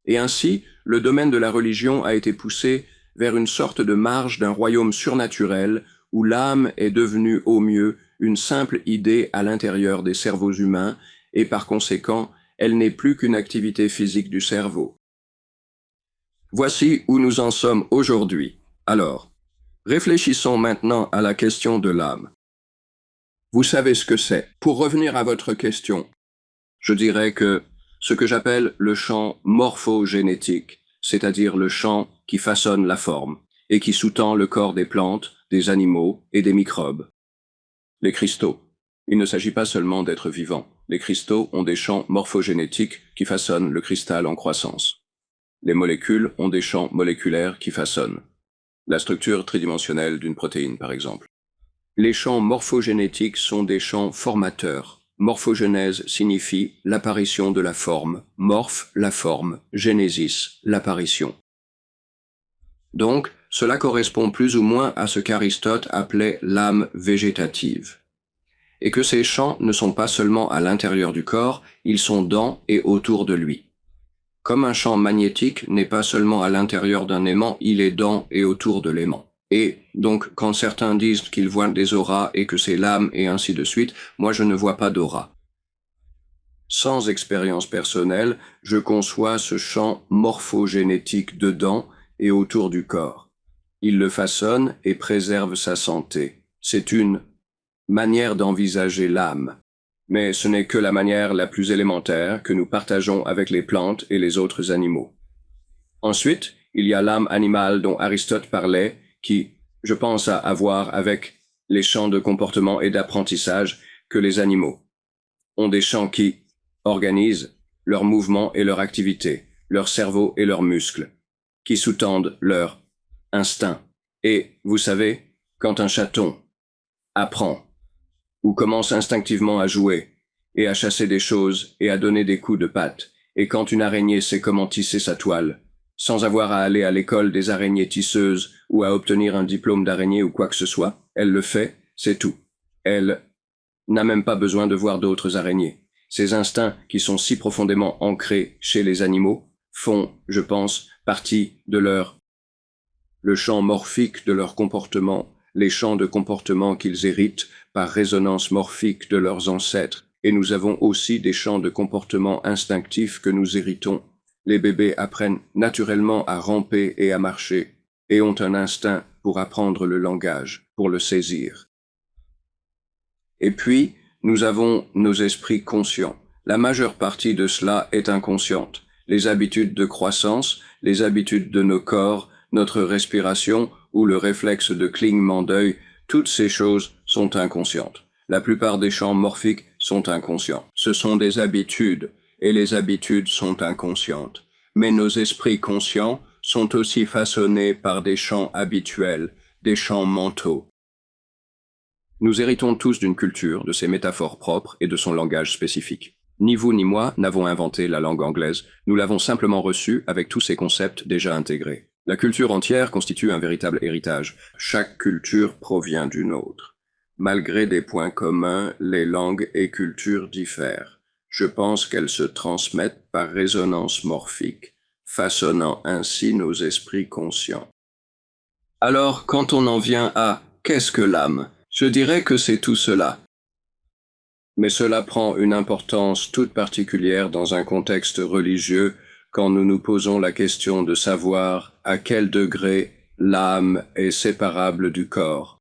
Et ainsi, le domaine de la religion a été poussé vers une sorte de marge d'un royaume surnaturel où l'âme est devenue au mieux une simple idée à l'intérieur des cerveaux humains et par conséquent, elle n'est plus qu'une activité physique du cerveau. Voici où nous en sommes aujourd'hui. Alors, réfléchissons maintenant à la question de l'âme. Vous savez ce que c'est. Pour revenir à votre question, je dirais que ce que j'appelle le champ morphogénétique, c'est-à-dire le champ qui façonne la forme et qui sous-tend le corps des plantes, des animaux et des microbes. Les cristaux. Il ne s'agit pas seulement d'être vivant. Les cristaux ont des champs morphogénétiques qui façonnent le cristal en croissance. Les molécules ont des champs moléculaires qui façonnent la structure tridimensionnelle d'une protéine, par exemple. Les champs morphogénétiques sont des champs formateurs. Morphogenèse signifie l'apparition de la forme. Morphe, la forme. Génésis, l'apparition. Donc, cela correspond plus ou moins à ce qu'Aristote appelait l'âme végétative. Et que ces champs ne sont pas seulement à l'intérieur du corps, ils sont dans et autour de lui. Comme un champ magnétique n'est pas seulement à l'intérieur d'un aimant, il est dans et autour de l'aimant. Et donc, quand certains disent qu'ils voient des auras et que c'est l'âme et ainsi de suite, moi je ne vois pas d'aura. Sans expérience personnelle, je conçois ce champ morphogénétique dedans et autour du corps. Il le façonne et préserve sa santé. C'est une manière d'envisager l'âme. Mais ce n'est que la manière la plus élémentaire que nous partageons avec les plantes et les autres animaux. Ensuite, il y a l'âme animale dont Aristote parlait, qui, je pense, a à voir avec les champs de comportement et d'apprentissage que les animaux ont des champs qui organisent leurs mouvements et leur activité, leur cerveau et leurs muscles, qui sous-tendent leur instinct. Et, vous savez, quand un chaton apprend ou commence instinctivement à jouer et à chasser des choses et à donner des coups de patte, et quand une araignée sait comment tisser sa toile, sans avoir à aller à l'école des araignées tisseuses ou à obtenir un diplôme d'araignée ou quoi que ce soit, elle le fait, c'est tout. Elle n'a même pas besoin de voir d'autres araignées. Ces instincts qui sont si profondément ancrés chez les animaux font, je pense, partie de le champ morphique de leur comportement, les champs de comportement qu'ils héritent par résonance morphique de leurs ancêtres, et nous avons aussi des champs de comportement instinctifs que nous héritons. Les bébés apprennent naturellement à ramper et à marcher, et ont un instinct pour apprendre le langage, pour le saisir. Et puis, nous avons nos esprits conscients. La majeure partie de cela est inconsciente. Les habitudes de croissance, les habitudes de nos corps, notre respiration ou le réflexe de clignement d'œil, toutes ces choses sont inconscientes. La plupart des champs morphiques sont inconscients. Ce sont des habitudes, et les habitudes sont inconscientes. Mais nos esprits conscients sont aussi façonnés par des champs habituels, des champs mentaux. Nous héritons tous d'une culture, de ses métaphores propres et de son langage spécifique. Ni vous ni moi n'avons inventé la langue anglaise, nous l'avons simplement reçue avec tous ses concepts déjà intégrés. La culture entière constitue un véritable héritage. Chaque culture provient d'une autre. Malgré des points communs, les langues et cultures diffèrent. Je pense qu'elles se transmettent par résonance morphique, façonnant ainsi nos esprits conscients. Alors, quand on en vient à « qu'est-ce que l'âme ?» Je dirais que c'est tout cela. Mais cela prend une importance toute particulière dans un contexte religieux quand nous nous posons la question de savoir à quel degré l'âme est séparable du corps.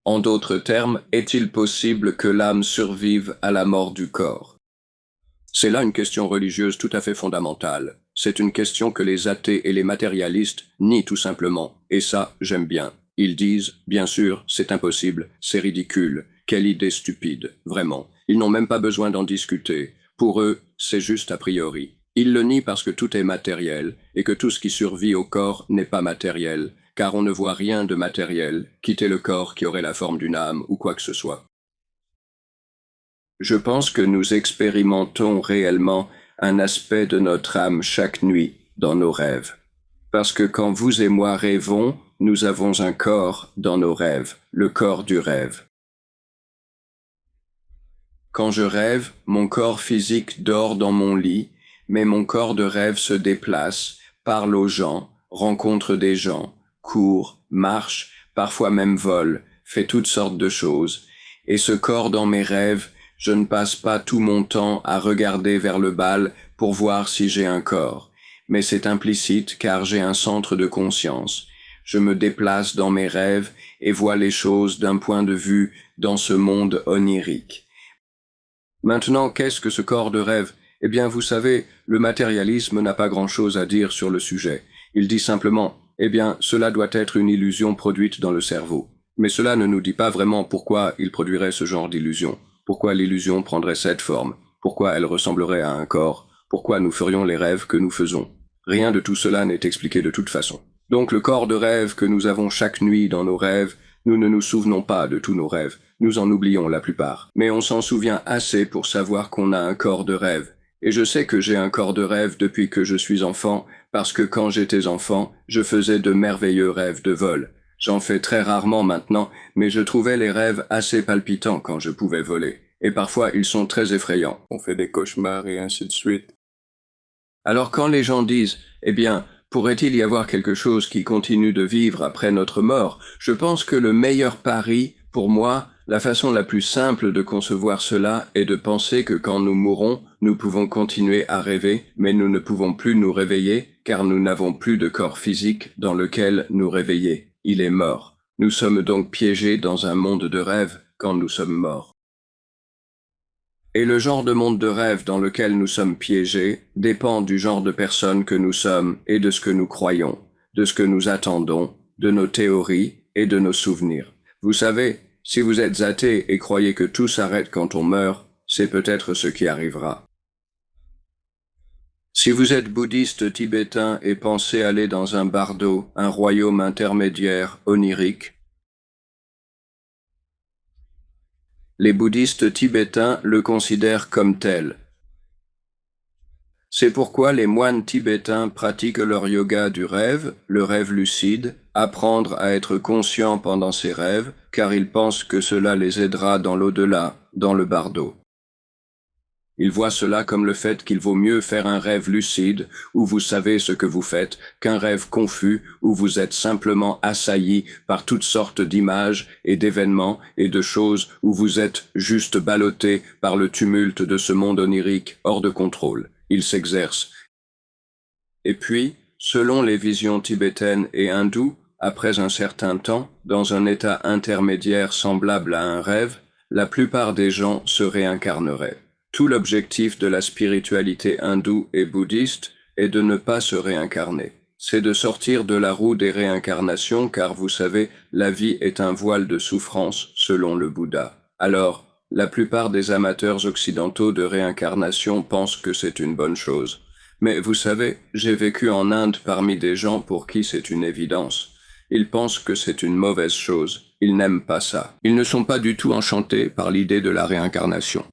En d'autres termes, est-il possible que l'âme survive à la mort du corps? C'est là une question religieuse tout à fait fondamentale. C'est une question que les athées et les matérialistes nient tout simplement, et ça, j'aime bien. Ils disent, bien sûr, c'est impossible, c'est ridicule, quelle idée stupide, vraiment. Ils n'ont même pas besoin d'en discuter. Pour eux, c'est juste a priori. Ils le nient parce que tout est matériel, et que tout ce qui survit au corps n'est pas matériel, car on ne voit rien de matériel, quitter le corps qui aurait la forme d'une âme ou quoi que ce soit. Je pense que nous expérimentons réellement un aspect de notre âme chaque nuit dans nos rêves. Parce que quand vous et moi rêvons, nous avons un corps dans nos rêves, le corps du rêve. Quand je rêve, mon corps physique dort dans mon lit, mais mon corps de rêve se déplace, parle aux gens, rencontre des gens, court, marche, parfois même vole, fait toutes sortes de choses. Et ce corps dans mes rêves, je ne passe pas tout mon temps à regarder vers le bal pour voir si j'ai un corps. Mais c'est implicite car j'ai un centre de conscience. Je me déplace dans mes rêves et vois les choses d'un point de vue dans ce monde onirique. Maintenant, qu'est-ce que ce corps de rêve? Eh bien, vous savez, le matérialisme n'a pas grand-chose à dire sur le sujet. Il dit simplement, eh bien, cela doit être une illusion produite dans le cerveau. Mais cela ne nous dit pas vraiment pourquoi il produirait ce genre d'illusion, pourquoi l'illusion prendrait cette forme, pourquoi elle ressemblerait à un corps, pourquoi nous ferions les rêves que nous faisons. Rien de tout cela n'est expliqué de toute façon. Donc le corps de rêve que nous avons chaque nuit dans nos rêves, nous ne nous souvenons pas de tous nos rêves, nous en oublions la plupart. Mais on s'en souvient assez pour savoir qu'on a un corps de rêve. Et je sais que j'ai un corps de rêve depuis que je suis enfant, parce que quand j'étais enfant, je faisais de merveilleux rêves de vol. J'en fais très rarement maintenant, mais je trouvais les rêves assez palpitants quand je pouvais voler. Et parfois ils sont très effrayants. On fait des cauchemars et ainsi de suite. Alors quand les gens disent, eh bien, pourrait-il y avoir quelque chose qui continue de vivre après notre mort? Je pense que le meilleur pari, pour moi, la façon la plus simple de concevoir cela est de penser que quand nous mourrons, nous pouvons continuer à rêver, mais nous ne pouvons plus nous réveiller, car nous n'avons plus de corps physique dans lequel nous réveiller. Il est mort. Nous sommes donc piégés dans un monde de rêve quand nous sommes morts. Et le genre de monde de rêve dans lequel nous sommes piégés dépend du genre de personne que nous sommes et de ce que nous croyons, de ce que nous attendons, de nos théories et de nos souvenirs. Vous savez, si vous êtes athée et croyez que tout s'arrête quand on meurt, c'est peut-être ce qui arrivera. Si vous êtes bouddhiste tibétain et pensez aller dans un bardo, un royaume intermédiaire onirique, les bouddhistes tibétains le considèrent comme tel. C'est pourquoi les moines tibétains pratiquent leur yoga du rêve, le rêve lucide, apprendre à être conscient pendant ces rêves, car ils pensent que cela les aidera dans l'au-delà, dans le bardo. Ils voient cela comme le fait qu'il vaut mieux faire un rêve lucide, où vous savez ce que vous faites, qu'un rêve confus, où vous êtes simplement assailli par toutes sortes d'images et d'événements et de choses, où vous êtes juste ballotté par le tumulte de ce monde onirique hors de contrôle. Il s'exerce. Et puis, selon les visions tibétaines et hindoues, après un certain temps, dans un état intermédiaire semblable à un rêve, la plupart des gens se réincarneraient. Tout l'objectif de la spiritualité hindoue et bouddhiste est de ne pas se réincarner. C'est de sortir de la roue des réincarnations car vous savez, la vie est un voile de souffrance selon le Bouddha. Alors, la plupart des amateurs occidentaux de réincarnation pensent que c'est une bonne chose. Mais vous savez, j'ai vécu en Inde parmi des gens pour qui c'est une évidence. Ils pensent que c'est une mauvaise chose. Ils n'aiment pas ça. Ils ne sont pas du tout enchantés par l'idée de la réincarnation.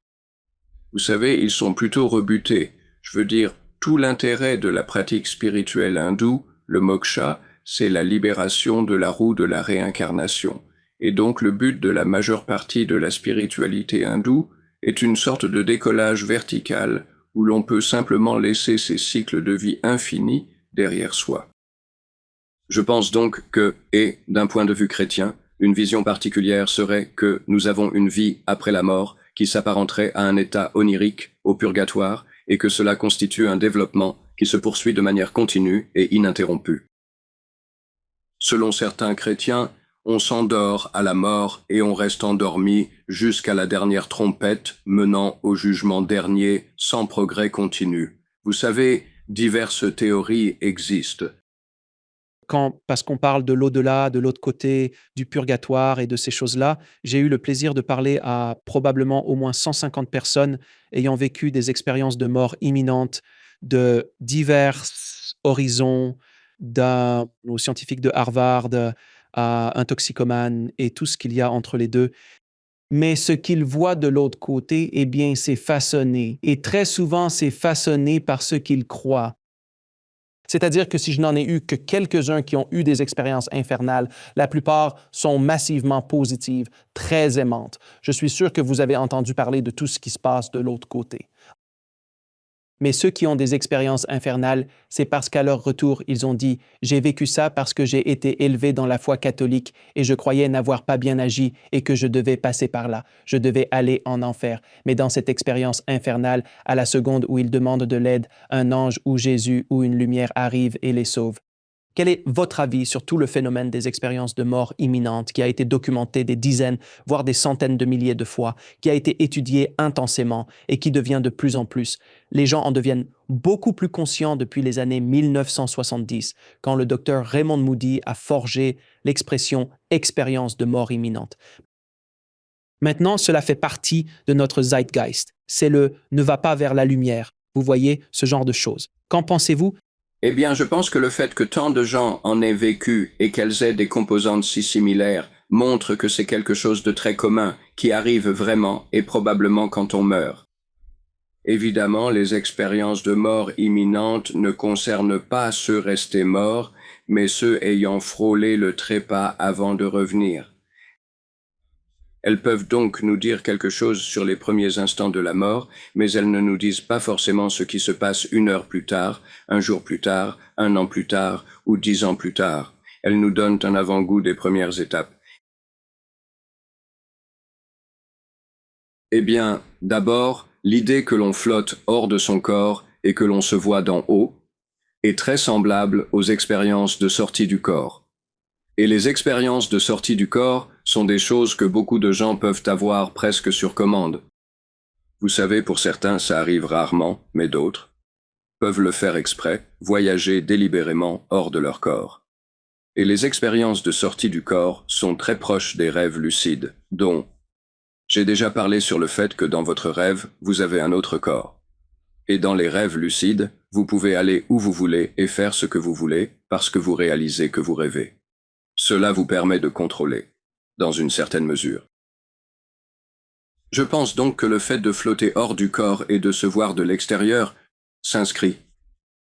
Vous savez, ils sont plutôt rebutés. Je veux dire, tout l'intérêt de la pratique spirituelle hindoue, le moksha, c'est la libération de la roue de la réincarnation. Et donc le but de la majeure partie de la spiritualité hindoue est une sorte de décollage vertical où l'on peut simplement laisser ces cycles de vie infinis derrière soi. Je pense donc que, et d'un point de vue chrétien, une vision particulière serait que nous avons une vie après la mort qui s'apparenterait à un état onirique, au purgatoire, et que cela constitue un développement qui se poursuit de manière continue et ininterrompue. Selon certains chrétiens, on s'endort à la mort et on reste endormi jusqu'à la dernière trompette menant au jugement dernier sans progrès continu. Vous savez, diverses théories existent. Parce qu'on parle de l'au-delà, de l'autre côté, du purgatoire et de ces choses-là, j'ai eu le plaisir de parler à probablement au moins 150 personnes ayant vécu des expériences de mort imminente de divers horizons, aux scientifiques de Harvard, à un toxicomane et tout ce qu'il y a entre les deux. Mais ce qu'ils voient de l'autre côté, eh bien, c'est façonné. Et très souvent, c'est façonné par ce qu'ils croient. C'est-à-dire que si je n'en ai eu que quelques-uns qui ont eu des expériences infernales, la plupart sont massivement positives, très aimantes. Je suis sûr que vous avez entendu parler de tout ce qui se passe de l'autre côté. Mais ceux qui ont des expériences infernales, c'est parce qu'à leur retour, ils ont dit « J'ai vécu ça parce que j'ai été élevé dans la foi catholique et je croyais n'avoir pas bien agi et que je devais passer par là. Je devais aller en enfer. » Mais dans cette expérience infernale, à la seconde où ils demandent de l'aide, un ange ou Jésus ou une lumière arrive et les sauve. Quel est votre avis sur tout le phénomène des expériences de mort imminente qui a été documenté des dizaines, voire des centaines de milliers de fois, qui a été étudié intensément et qui devient de plus en plus? Les gens en deviennent beaucoup plus conscients depuis les années 1970, quand le docteur Raymond Moody a forgé l'expression « expérience de mort imminente ». Maintenant, cela fait partie de notre zeitgeist. C'est le « ne va pas vers la lumière ». Vous voyez, ce genre de choses. Qu'en pensez-vous? Eh bien, je pense que le fait que tant de gens en aient vécu et qu'elles aient des composantes si similaires montre que c'est quelque chose de très commun qui arrive vraiment et probablement quand on meurt. Évidemment, les expériences de mort imminente ne concernent pas ceux restés morts, mais ceux ayant frôlé le trépas avant de revenir. Elles peuvent donc nous dire quelque chose sur les premiers instants de la mort, mais elles ne nous disent pas forcément ce qui se passe 1 heure plus tard, 1 jour plus tard, 1 an plus tard ou 10 ans plus tard. Elles nous donnent un avant-goût des premières étapes. Eh bien, d'abord, l'idée que l'on flotte hors de son corps et que l'on se voit d'en haut est très semblable aux expériences de sortie du corps. Et les expériences de sortie du corps sont des choses que beaucoup de gens peuvent avoir presque sur commande. Vous savez, pour certains, ça arrive rarement, mais d'autres peuvent le faire exprès, voyager délibérément hors de leur corps. Et les expériences de sortie du corps sont très proches des rêves lucides, dont j'ai déjà parlé sur le fait que dans votre rêve, vous avez un autre corps. Et dans les rêves lucides, vous pouvez aller où vous voulez et faire ce que vous voulez parce que vous réalisez que vous rêvez. Cela vous permet de contrôler, dans une certaine mesure. Je pense donc que le fait de flotter hors du corps et de se voir de l'extérieur s'inscrit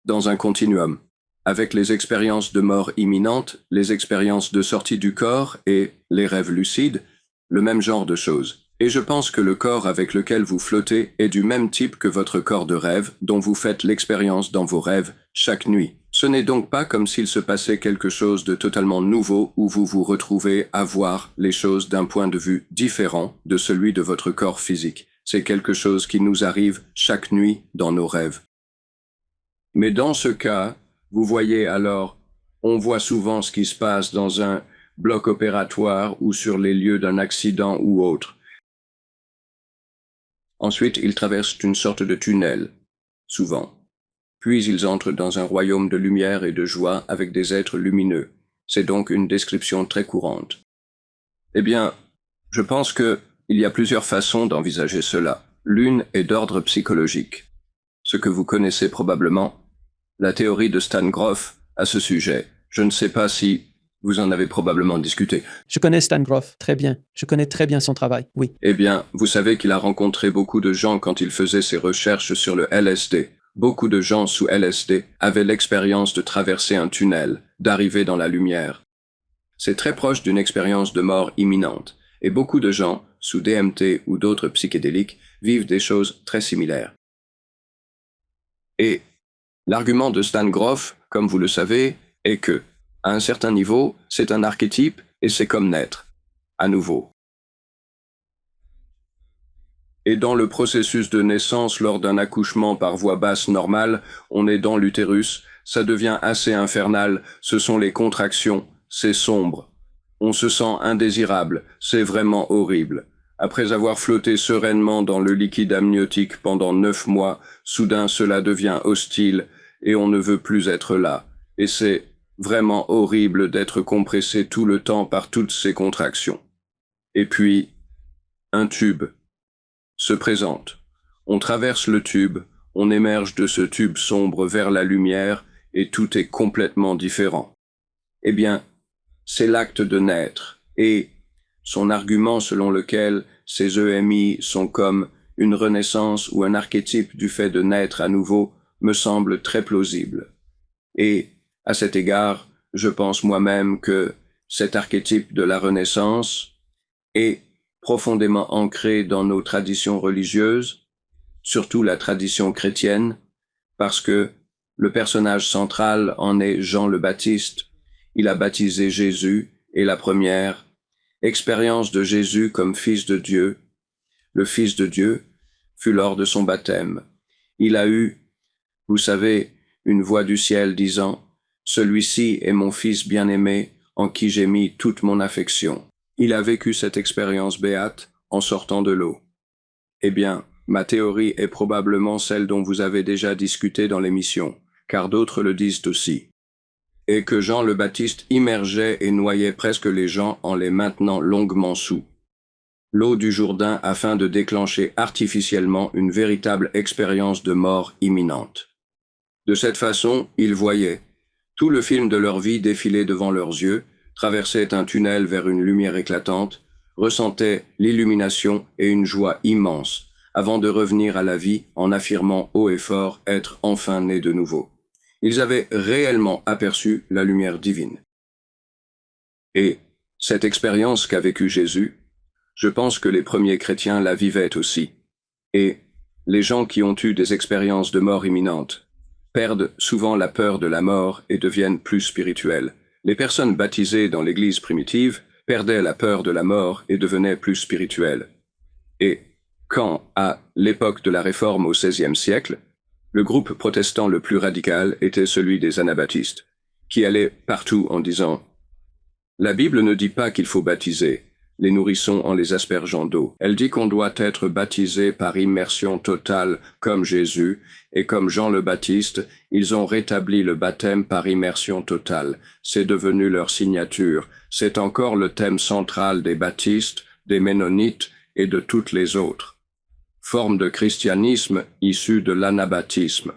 dans un continuum, avec les expériences de mort imminente, les expériences de sortie du corps et les rêves lucides, le même genre de choses. Et je pense que le corps avec lequel vous flottez est du même type que votre corps de rêve dont vous faites l'expérience dans vos rêves chaque nuit. Ce n'est donc pas comme s'il se passait quelque chose de totalement nouveau où vous vous retrouvez à voir les choses d'un point de vue différent de celui de votre corps physique. C'est quelque chose qui nous arrive chaque nuit dans nos rêves. Mais dans ce cas, vous voyez alors, on voit souvent ce qui se passe dans un bloc opératoire ou sur les lieux d'un accident ou autre. Ensuite, ils traversent une sorte de tunnel, souvent. Puis ils entrent dans un royaume de lumière et de joie avec des êtres lumineux. C'est donc une description très courante. Eh bien, je pense qu'il y a plusieurs façons d'envisager cela. L'une est d'ordre psychologique. Ce que vous connaissez probablement, la théorie de Stan Grof à ce sujet. Je ne sais pas si vous en avez probablement discuté. Je connais Stan Grof très bien. Je connais très bien son travail, oui. Eh bien, vous savez qu'il a rencontré beaucoup de gens quand il faisait ses recherches sur le LSD. Beaucoup de gens sous LSD avaient l'expérience de traverser un tunnel, d'arriver dans la lumière. C'est très proche d'une expérience de mort imminente, et beaucoup de gens, sous DMT ou d'autres psychédéliques, vivent des choses très similaires. Et l'argument de Stan Grof, comme vous le savez, est que, à un certain niveau, c'est un archétype et c'est comme naître, à nouveau. Et dans le processus de naissance lors d'un accouchement par voie basse normale, on est dans l'utérus, ça devient assez infernal, ce sont les contractions, c'est sombre. On se sent indésirable, c'est vraiment horrible. Après avoir flotté sereinement dans le liquide amniotique pendant 9 mois, soudain cela devient hostile et on ne veut plus être là. Et c'est vraiment horrible d'être compressé tout le temps par toutes ces contractions. Et puis, un tube se présente. On traverse le tube, on émerge de ce tube sombre vers la lumière et tout est complètement différent. Eh bien, c'est l'acte de naître et son argument selon lequel ces EMI sont comme une renaissance ou un archétype du fait de naître à nouveau me semble très plausible. Et, à cet égard, je pense moi-même que cet archétype de la Renaissance est profondément ancré dans nos traditions religieuses, surtout la tradition chrétienne, parce que le personnage central en est Jean le Baptiste. Il a baptisé Jésus, et la première expérience de Jésus comme Fils de Dieu, le Fils de Dieu, fut lors de son baptême. Il a eu, vous savez, une voix du ciel disant « Celui-ci est mon Fils bien-aimé, en qui j'ai mis toute mon affection. » Il a vécu cette expérience béate en sortant de l'eau. Eh bien, ma théorie est probablement celle dont vous avez déjà discuté dans l'émission, car d'autres le disent aussi. Et que Jean le Baptiste immergeait et noyait presque les gens en les maintenant longuement sous l'eau du Jourdain afin de déclencher artificiellement une véritable expérience de mort imminente. De cette façon, ils voyaient tout le film de leur vie défiler devant leurs yeux, traversaient un tunnel vers une lumière éclatante, ressentaient l'illumination et une joie immense, avant de revenir à la vie en affirmant haut et fort être enfin nés de nouveau. Ils avaient réellement aperçu la lumière divine. Et cette expérience qu'a vécue Jésus, je pense que les premiers chrétiens la vivaient aussi. Et les gens qui ont eu des expériences de mort imminente perdent souvent la peur de la mort et deviennent plus spirituels. Les personnes baptisées dans l'Église primitive perdaient la peur de la mort et devenaient plus spirituelles. Et quand, à l'époque de la Réforme au XVIe siècle, le groupe protestant le plus radical était celui des anabaptistes, qui allaient partout en disant « La Bible ne dit pas qu'il faut baptiser les nourrissons en les aspergeant d'eau. Elle dit qu'on doit être baptisé par immersion totale comme Jésus, et comme Jean le Baptiste, ils ont rétabli le baptême par immersion totale. C'est devenu leur signature. C'est encore le thème central des baptistes, des ménonites et de toutes les autres formes de christianisme issues de l'anabaptisme.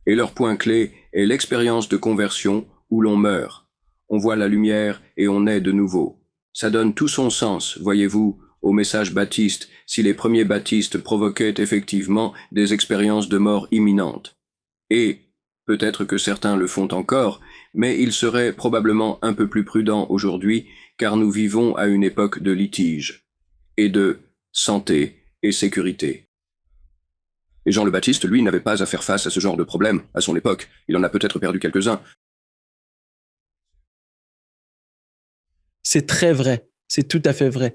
Et leur point clé est l'expérience de conversion où l'on meurt. On voit la lumière et on naît de nouveau. Ça donne tout son sens, voyez-vous, au message baptiste, si les premiers baptistes provoquaient effectivement des expériences de mort imminente. Et peut-être que certains le font encore, mais il serait probablement un peu plus prudent aujourd'hui, car nous vivons à une époque de litige et de santé et sécurité. Et Jean le Baptiste, lui, n'avait pas à faire face à ce genre de problème à son époque. Il en a peut-être perdu quelques-uns. C'est très vrai. C'est tout à fait vrai.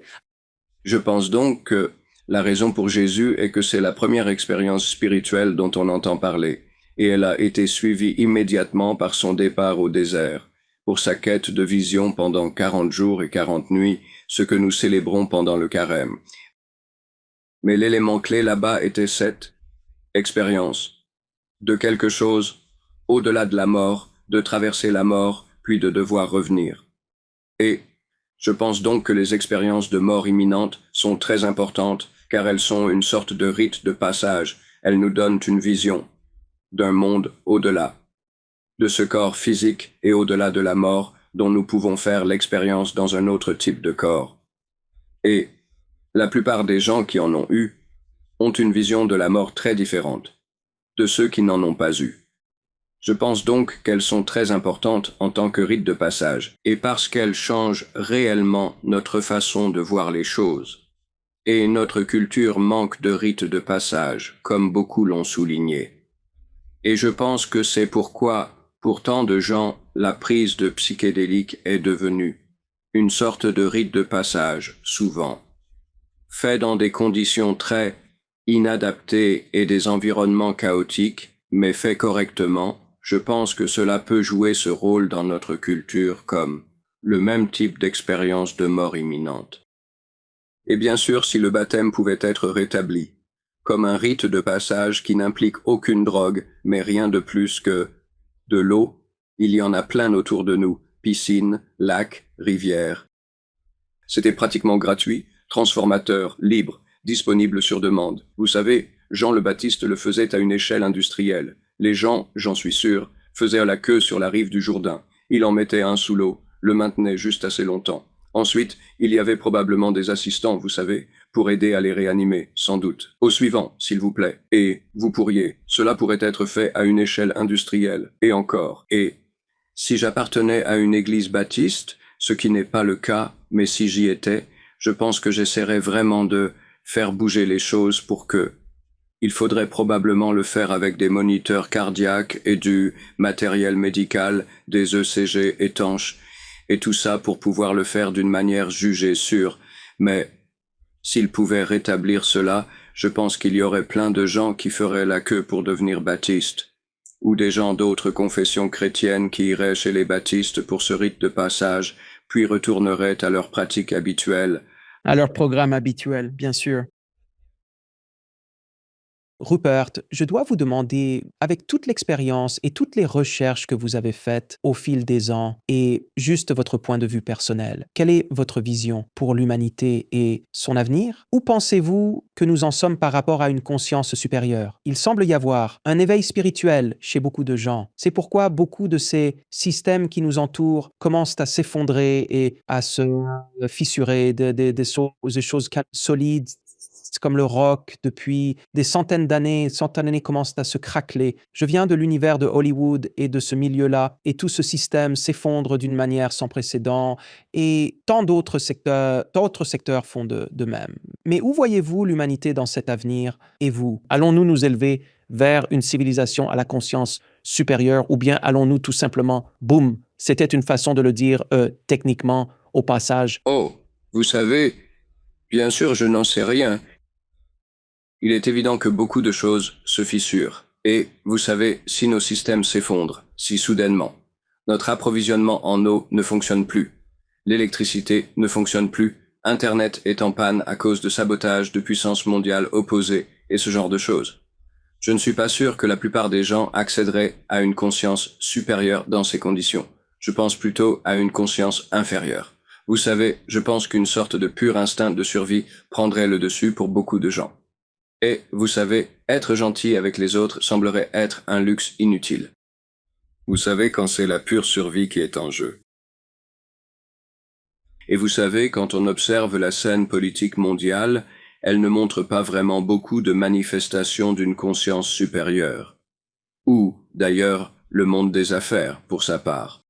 Je pense donc que la raison pour Jésus est que c'est la première expérience spirituelle dont on entend parler, et elle a été suivie immédiatement par son départ au désert, pour sa quête de vision pendant 40 jours et 40 nuits, ce que nous célébrons pendant le carême. Mais l'élément clé là-bas était cette expérience de quelque chose au-delà de la mort, de traverser la mort, puis de devoir revenir. Et je pense donc que les expériences de mort imminente sont très importantes, car elles sont une sorte de rite de passage. Elles nous donnent une vision d'un monde au-delà, de ce corps physique et au-delà de la mort dont nous pouvons faire l'expérience dans un autre type de corps. Et la plupart des gens qui en ont eu ont une vision de la mort très différente de ceux qui n'en ont pas eu. Je pense donc qu'elles sont très importantes en tant que rite de passage, et parce qu'elles changent réellement notre façon de voir les choses. Et notre culture manque de rites de passage, comme beaucoup l'ont souligné. Et je pense que c'est pourquoi, pour tant de gens, la prise de psychédéliques est devenue une sorte de rite de passage, souvent, fait dans des conditions très inadaptées et des environnements chaotiques, mais fait correctement. Je pense que cela peut jouer ce rôle dans notre culture comme le même type d'expérience de mort imminente. Et bien sûr, si le baptême pouvait être rétabli, comme un rite de passage qui n'implique aucune drogue, mais rien de plus que de l'eau, il y en a plein autour de nous, piscines, lacs, rivières. C'était pratiquement gratuit, transformateur, libre, disponible sur demande. Vous savez, Jean le Baptiste le faisait à une échelle industrielle. Les gens, j'en suis sûr, faisaient la queue sur la rive du Jourdain. Il en mettait un sous l'eau, le maintenait juste assez longtemps. Ensuite, il y avait probablement des assistants, vous savez, pour aider à les réanimer, sans doute. Au suivant, s'il vous plaît. Et vous pourriez. Cela pourrait être fait à une échelle industrielle. Et encore. Et si j'appartenais à une église baptiste, ce qui n'est pas le cas, mais si j'y étais, je pense que j'essaierais vraiment de faire bouger les choses pour que il faudrait probablement le faire avec des moniteurs cardiaques et du matériel médical, des ECG étanches, et tout ça pour pouvoir le faire d'une manière jugée sûre. Mais s'il pouvait rétablir cela, je pense qu'il y aurait plein de gens qui feraient la queue pour devenir baptistes, ou des gens d'autres confessions chrétiennes qui iraient chez les baptistes pour ce rite de passage, puis retourneraient à leur pratique habituelle. À leur programme habituel, bien sûr. Rupert, je dois vous demander, avec toute l'expérience et toutes les recherches que vous avez faites au fil des ans et juste votre point de vue personnel, quelle est votre vision pour l'humanité et son avenir? Où pensez-vous que nous en sommes par rapport à une conscience supérieure? Il semble y avoir un éveil spirituel chez beaucoup de gens. C'est pourquoi beaucoup de ces systèmes qui nous entourent commencent à s'effondrer et à se fissurer, des choses solides comme le rock depuis des centaines d'années commencent à se craqueler. Je viens de l'univers de Hollywood et de ce milieu-là, et tout ce système s'effondre d'une manière sans précédent, et tant d'autres secteurs font de même. Mais où voyez-vous l'humanité dans cet avenir, et vous? Allons-nous nous élever vers une civilisation à la conscience supérieure, ou bien allons-nous tout simplement, boum, c'était une façon de le dire techniquement, au passage. Oh, vous savez, bien sûr, je n'en sais rien. Il est évident que beaucoup de choses se fissurent. Et, vous savez, si nos systèmes s'effondrent, si soudainement, notre approvisionnement en eau ne fonctionne plus, l'électricité ne fonctionne plus, Internet est en panne à cause de sabotage de puissances mondiales opposées et ce genre de choses. Je ne suis pas sûr que la plupart des gens accéderaient à une conscience supérieure dans ces conditions. Je pense plutôt à une conscience inférieure. Vous savez, je pense qu'une sorte de pur instinct de survie prendrait le dessus pour beaucoup de gens. Et, vous savez, être gentil avec les autres semblerait être un luxe inutile. Vous savez quand c'est la pure survie qui est en jeu. Et vous savez, quand on observe la scène politique mondiale, elle ne montre pas vraiment beaucoup de manifestations d'une conscience supérieure. Ou, d'ailleurs, le monde des affaires, pour sa part.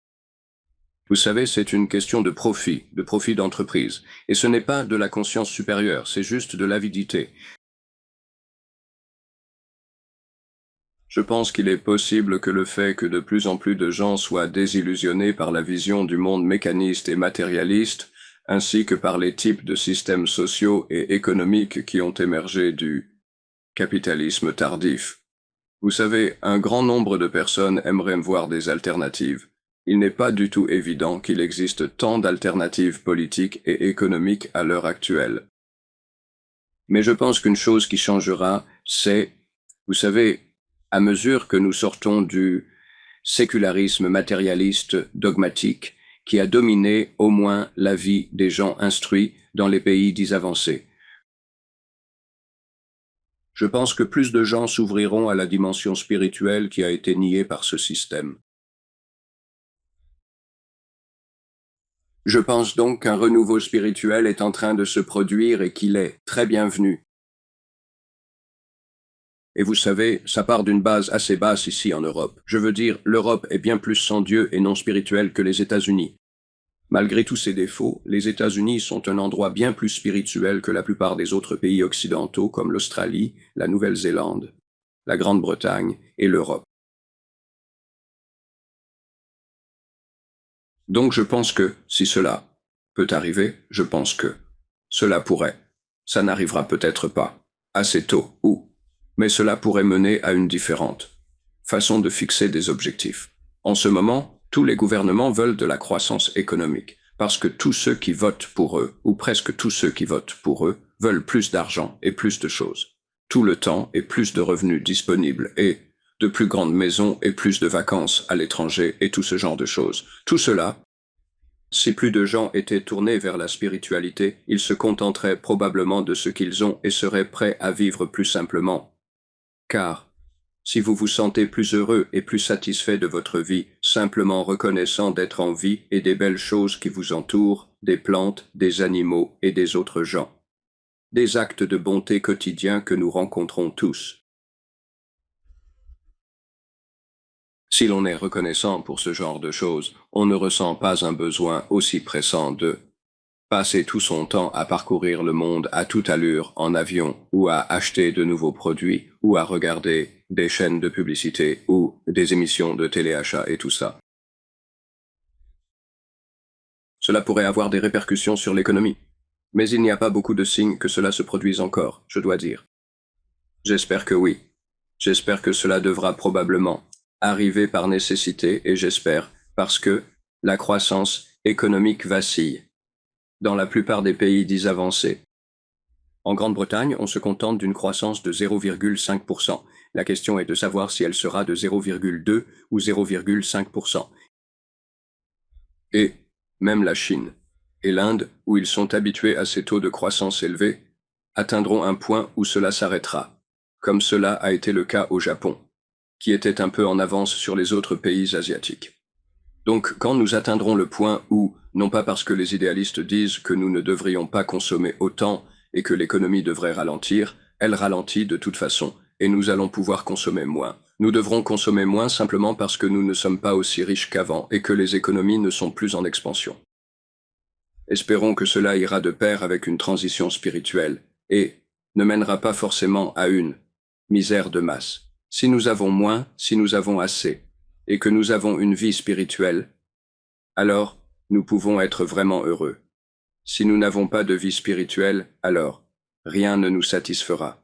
Vous savez, c'est une question de profit d'entreprise. Et ce n'est pas de la conscience supérieure, c'est juste de l'avidité. Je pense qu'il est possible que le fait que de plus en plus de gens soient désillusionnés par la vision du monde mécaniste et matérialiste, ainsi que par les types de systèmes sociaux et économiques qui ont émergé du capitalisme tardif. Vous savez, un grand nombre de personnes aimeraient voir des alternatives. Il n'est pas du tout évident qu'il existe tant d'alternatives politiques et économiques à l'heure actuelle. Mais je pense qu'une chose qui changera, c'est, vous savez, à mesure que nous sortons du sécularisme matérialiste dogmatique qui a dominé au moins la vie des gens instruits dans les pays dits avancés. Je pense que plus de gens s'ouvriront à la dimension spirituelle qui a été niée par ce système. Je pense donc qu'un renouveau spirituel est en train de se produire et qu'il est très bienvenu. Et vous savez, ça part d'une base assez basse ici en Europe. Je veux dire, l'Europe est bien plus sans Dieu et non spirituelle que les États-Unis. Malgré tous ses défauts, les États-Unis sont un endroit bien plus spirituel que la plupart des autres pays occidentaux comme l'Australie, la Nouvelle-Zélande, la Grande-Bretagne et l'Europe. Donc je pense que, si cela peut arriver, je pense que cela pourrait. Ça n'arrivera peut-être pas, assez tôt, mais cela pourrait mener à une différente façon de fixer des objectifs. En ce moment, tous les gouvernements veulent de la croissance économique, parce que tous ceux qui votent pour eux, ou presque tous ceux qui votent pour eux, veulent plus d'argent et plus de choses, tout le temps et plus de revenus disponibles, et de plus grandes maisons et plus de vacances à l'étranger et tout ce genre de choses. Tout cela, si plus de gens étaient tournés vers la spiritualité, ils se contenteraient probablement de ce qu'ils ont et seraient prêts à vivre plus simplement. Car, si vous vous sentez plus heureux et plus satisfait de votre vie, simplement reconnaissant d'être en vie et des belles choses qui vous entourent, des plantes, des animaux et des autres gens, des actes de bonté quotidiens que nous rencontrons tous. Si l'on est reconnaissant pour ce genre de choses, on ne ressent pas un besoin aussi pressant de passer tout son temps à parcourir le monde à toute allure en avion, ou à acheter de nouveaux produits, ou à regarder des chaînes de publicité, ou des émissions de téléachat et tout ça. Cela pourrait avoir des répercussions sur l'économie. Mais il n'y a pas beaucoup de signes que cela se produise encore, je dois dire. J'espère que oui. J'espère que cela devra probablement arriver par nécessité et j'espère parce que la croissance économique vacille dans la plupart des pays dits avancés. En Grande-Bretagne, on se contente d'une croissance de 0,5%. La question est de savoir si elle sera de 0,2 ou 0,5%. Et même la Chine et l'Inde, où ils sont habitués à ces taux de croissance élevés, atteindront un point où cela s'arrêtera, comme cela a été le cas au Japon, qui était un peu en avance sur les autres pays asiatiques. Donc, quand nous atteindrons le point où, non pas parce que les idéalistes disent que nous ne devrions pas consommer autant et que l'économie devrait ralentir, elle ralentit de toute façon, et nous allons pouvoir consommer moins. Nous devrons consommer moins simplement parce que nous ne sommes pas aussi riches qu'avant et que les économies ne sont plus en expansion. Espérons que cela ira de pair avec une transition spirituelle, et ne mènera pas forcément à une misère de masse. Si nous avons moins, si nous avons assez, et que nous avons une vie spirituelle, alors nous pouvons être vraiment heureux. Si nous n'avons pas de vie spirituelle, alors rien ne nous satisfera.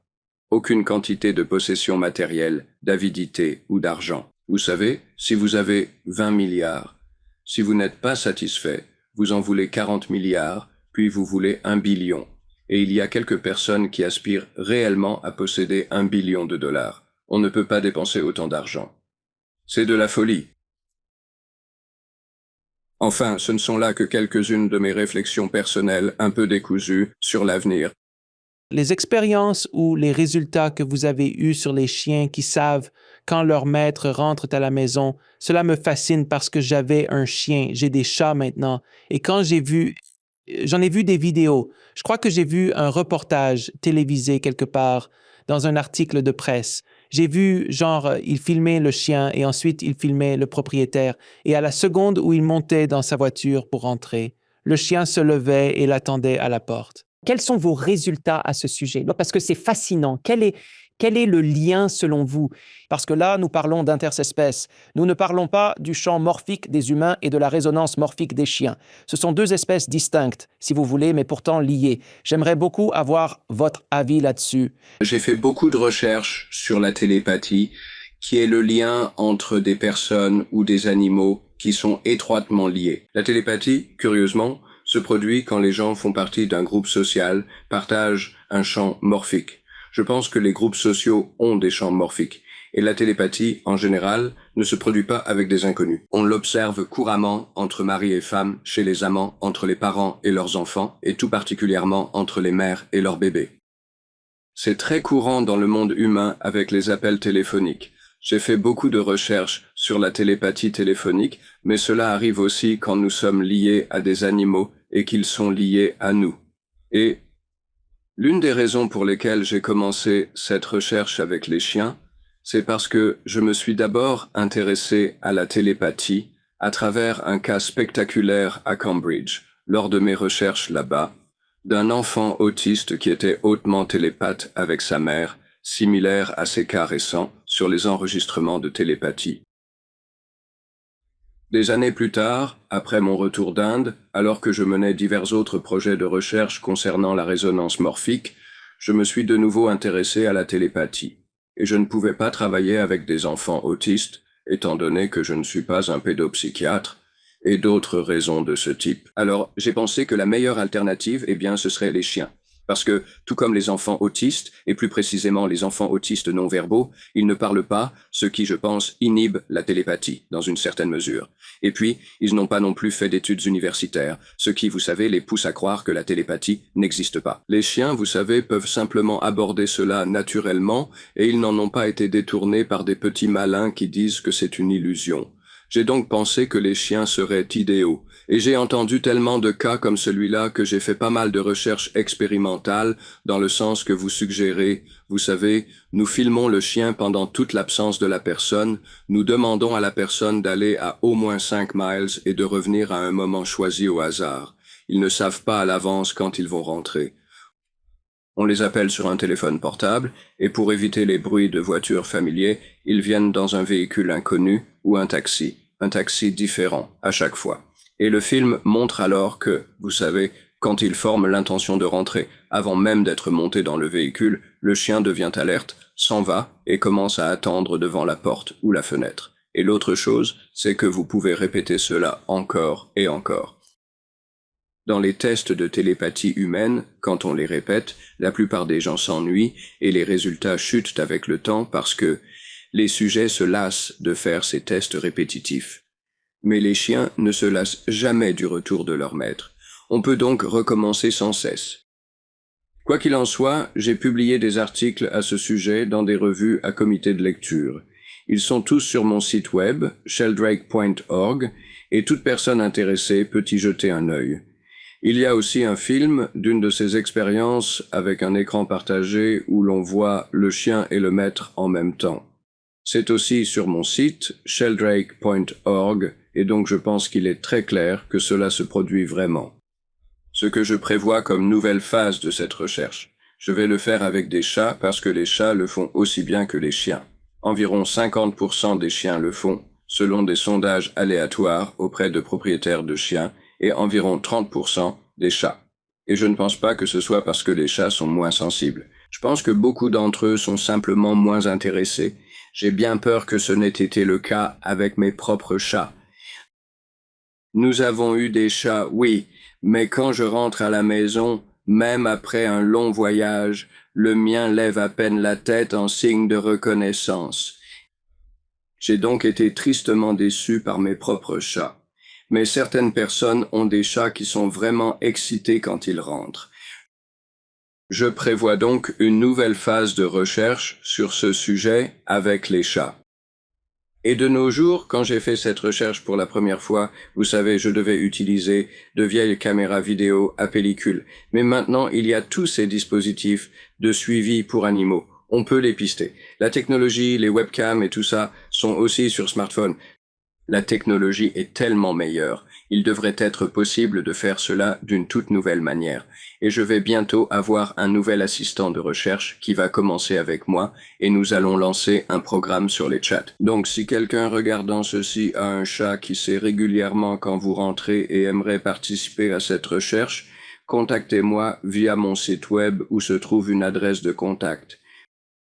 Aucune quantité de possession matérielle, d'avidité ou d'argent. Vous savez, si vous avez 20 milliards, si vous n'êtes pas satisfait, vous en voulez 40 milliards, puis vous voulez 1 billion. Et il y a quelques personnes qui aspirent réellement à posséder 1 billion de dollars. On ne peut pas dépenser autant d'argent. C'est de la folie. Enfin, ce ne sont là que quelques-unes de mes réflexions personnelles un peu décousues sur l'avenir. Les expériences ou les résultats que vous avez eus sur les chiens qui savent quand leur maître rentre à la maison, cela me fascine parce que j'avais un chien, j'ai des chats maintenant, et quand j'en ai vu des vidéos. Je crois que j'ai vu un reportage télévisé quelque part dans un article de presse. J'ai vu, il filmait le chien et ensuite il filmait le propriétaire. Et à la seconde où il montait dans sa voiture pour rentrer, le chien se levait et l'attendait à la porte. Quels sont vos résultats à ce sujet? Parce que c'est fascinant. Quel est le lien selon vous? Parce que là, nous parlons d'intersespèces. Nous ne parlons pas du champ morphique des humains et de la résonance morphique des chiens. Ce sont deux espèces distinctes, si vous voulez, mais pourtant liées. J'aimerais beaucoup avoir votre avis là-dessus. J'ai fait beaucoup de recherches sur la télépathie, qui est le lien entre des personnes ou des animaux qui sont étroitement liés. La télépathie, curieusement, se produit quand les gens font partie d'un groupe social, partagent un champ morphique. Je pense que les groupes sociaux ont des champs morphiques, et la télépathie, en général, ne se produit pas avec des inconnus. On l'observe couramment entre mari et femme, chez les amants, entre les parents et leurs enfants, et tout particulièrement entre les mères et leurs bébés. C'est très courant dans le monde humain avec les appels téléphoniques. J'ai fait beaucoup de recherches sur la télépathie téléphonique, mais cela arrive aussi quand nous sommes liés à des animaux et qu'ils sont liés à nous. Et l'une des raisons pour lesquelles j'ai commencé cette recherche avec les chiens, c'est parce que je me suis d'abord intéressé à la télépathie à travers un cas spectaculaire à Cambridge, lors de mes recherches là-bas, d'un enfant autiste qui était hautement télépathe avec sa mère, similaire à ces cas récents sur les enregistrements de télépathie. Des années plus tard, après mon retour d'Inde, alors que je menais divers autres projets de recherche concernant la résonance morphique, je me suis de nouveau intéressé à la télépathie. Et je ne pouvais pas travailler avec des enfants autistes, étant donné que je ne suis pas un pédopsychiatre, et d'autres raisons de ce type. Alors, j'ai pensé que la meilleure alternative, ce serait les chiens. Parce que, tout comme les enfants autistes, et plus précisément les enfants autistes non-verbaux, ils ne parlent pas, ce qui, je pense, inhibe la télépathie, dans une certaine mesure. Et puis, ils n'ont pas non plus fait d'études universitaires, ce qui, vous savez, les pousse à croire que la télépathie n'existe pas. Les chiens, vous savez, peuvent simplement aborder cela naturellement, et ils n'en ont pas été détournés par des petits malins qui disent que c'est une illusion. J'ai donc pensé que les chiens seraient idéaux, et j'ai entendu tellement de cas comme celui-là que j'ai fait pas mal de recherches expérimentales dans le sens que vous suggérez. Vous savez, nous filmons le chien pendant toute l'absence de la personne, nous demandons à la personne d'aller à au moins 5 miles et de revenir à un moment choisi au hasard. Ils ne savent pas à l'avance quand ils vont rentrer. On les appelle sur un téléphone portable, et pour éviter les bruits de voitures familiers, ils viennent dans un véhicule inconnu ou un taxi différent à chaque fois. Et le film montre alors que, vous savez, quand ils forment l'intention de rentrer, avant même d'être monté dans le véhicule, le chien devient alerte, s'en va et commence à attendre devant la porte ou la fenêtre. Et l'autre chose, c'est que vous pouvez répéter cela encore et encore. Dans les tests de télépathie humaine, quand on les répète, la plupart des gens s'ennuient et les résultats chutent avec le temps parce que les sujets se lassent de faire ces tests répétitifs. Mais les chiens ne se lassent jamais du retour de leur maître. On peut donc recommencer sans cesse. Quoi qu'il en soit, j'ai publié des articles à ce sujet dans des revues à comité de lecture. Ils sont tous sur mon site web, sheldrake.org, et toute personne intéressée peut y jeter un œil. Il y a aussi un film d'une de ces expériences avec un écran partagé où l'on voit le chien et le maître en même temps. C'est aussi sur mon site, sheldrake.org, et donc je pense qu'il est très clair que cela se produit vraiment. Ce que je prévois comme nouvelle phase de cette recherche, je vais le faire avec des chats parce que les chats le font aussi bien que les chiens. Environ 50% des chiens le font, selon des sondages aléatoires auprès de propriétaires de chiens, et environ 30% des chats. Et je ne pense pas que ce soit parce que les chats sont moins sensibles. Je pense que beaucoup d'entre eux sont simplement moins intéressés. J'ai bien peur que ce n'ait été le cas avec mes propres chats. Nous avons eu des chats, oui, mais quand je rentre à la maison, même après un long voyage, le mien lève à peine la tête en signe de reconnaissance. J'ai donc été tristement déçu par mes propres chats. Mais certaines personnes ont des chats qui sont vraiment excités quand ils rentrent. Je prévois donc une nouvelle phase de recherche sur ce sujet avec les chats. Et de nos jours, quand j'ai fait cette recherche pour la première fois, vous savez, je devais utiliser de vieilles caméras vidéo à pellicule. Mais maintenant, il y a tous ces dispositifs de suivi pour animaux. On peut les pister. La technologie, les webcams et tout ça sont aussi sur smartphone. La technologie est tellement meilleure. Il devrait être possible de faire cela d'une toute nouvelle manière. Et je vais bientôt avoir un nouvel assistant de recherche qui va commencer avec moi et nous allons lancer un programme sur les chats. Donc si quelqu'un regardant ceci a un chat qui sait régulièrement quand vous rentrez et aimerait participer à cette recherche, contactez-moi via mon site web où se trouve une adresse de contact.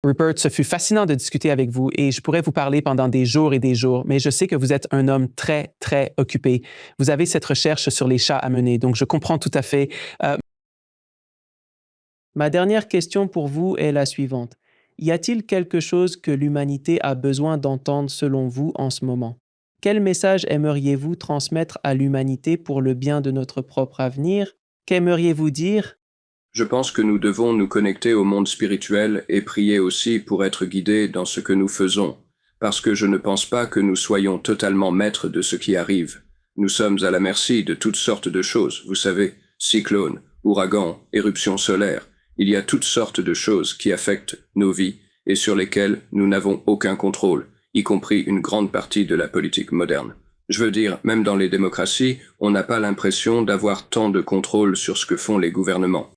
Rupert, ce fut fascinant de discuter avec vous et je pourrais vous parler pendant des jours et des jours, mais je sais que vous êtes un homme très, très occupé. Vous avez cette recherche sur les chats à mener, donc je comprends tout à fait. Ma dernière question pour vous est la suivante. Y a-t-il quelque chose que l'humanité a besoin d'entendre selon vous en ce moment? Quel message aimeriez-vous transmettre à l'humanité pour le bien de notre propre avenir? Qu'aimeriez-vous dire? Je pense que nous devons nous connecter au monde spirituel et prier aussi pour être guidés dans ce que nous faisons, parce que je ne pense pas que nous soyons totalement maîtres de ce qui arrive. Nous sommes à la merci de toutes sortes de choses, vous savez, cyclones, ouragans, éruptions solaires. Il y a toutes sortes de choses qui affectent nos vies et sur lesquelles nous n'avons aucun contrôle, y compris une grande partie de la politique moderne. Je veux dire, même dans les démocraties, on n'a pas l'impression d'avoir tant de contrôle sur ce que font les gouvernements.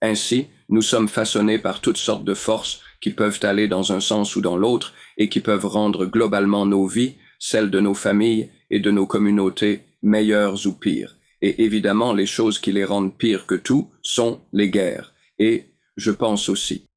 Ainsi, nous sommes façonnés par toutes sortes de forces qui peuvent aller dans un sens ou dans l'autre et qui peuvent rendre globalement nos vies, celles de nos familles et de nos communautés, meilleures ou pires. Et évidemment, les choses qui les rendent pires que tout sont les guerres. Et je pense aussi.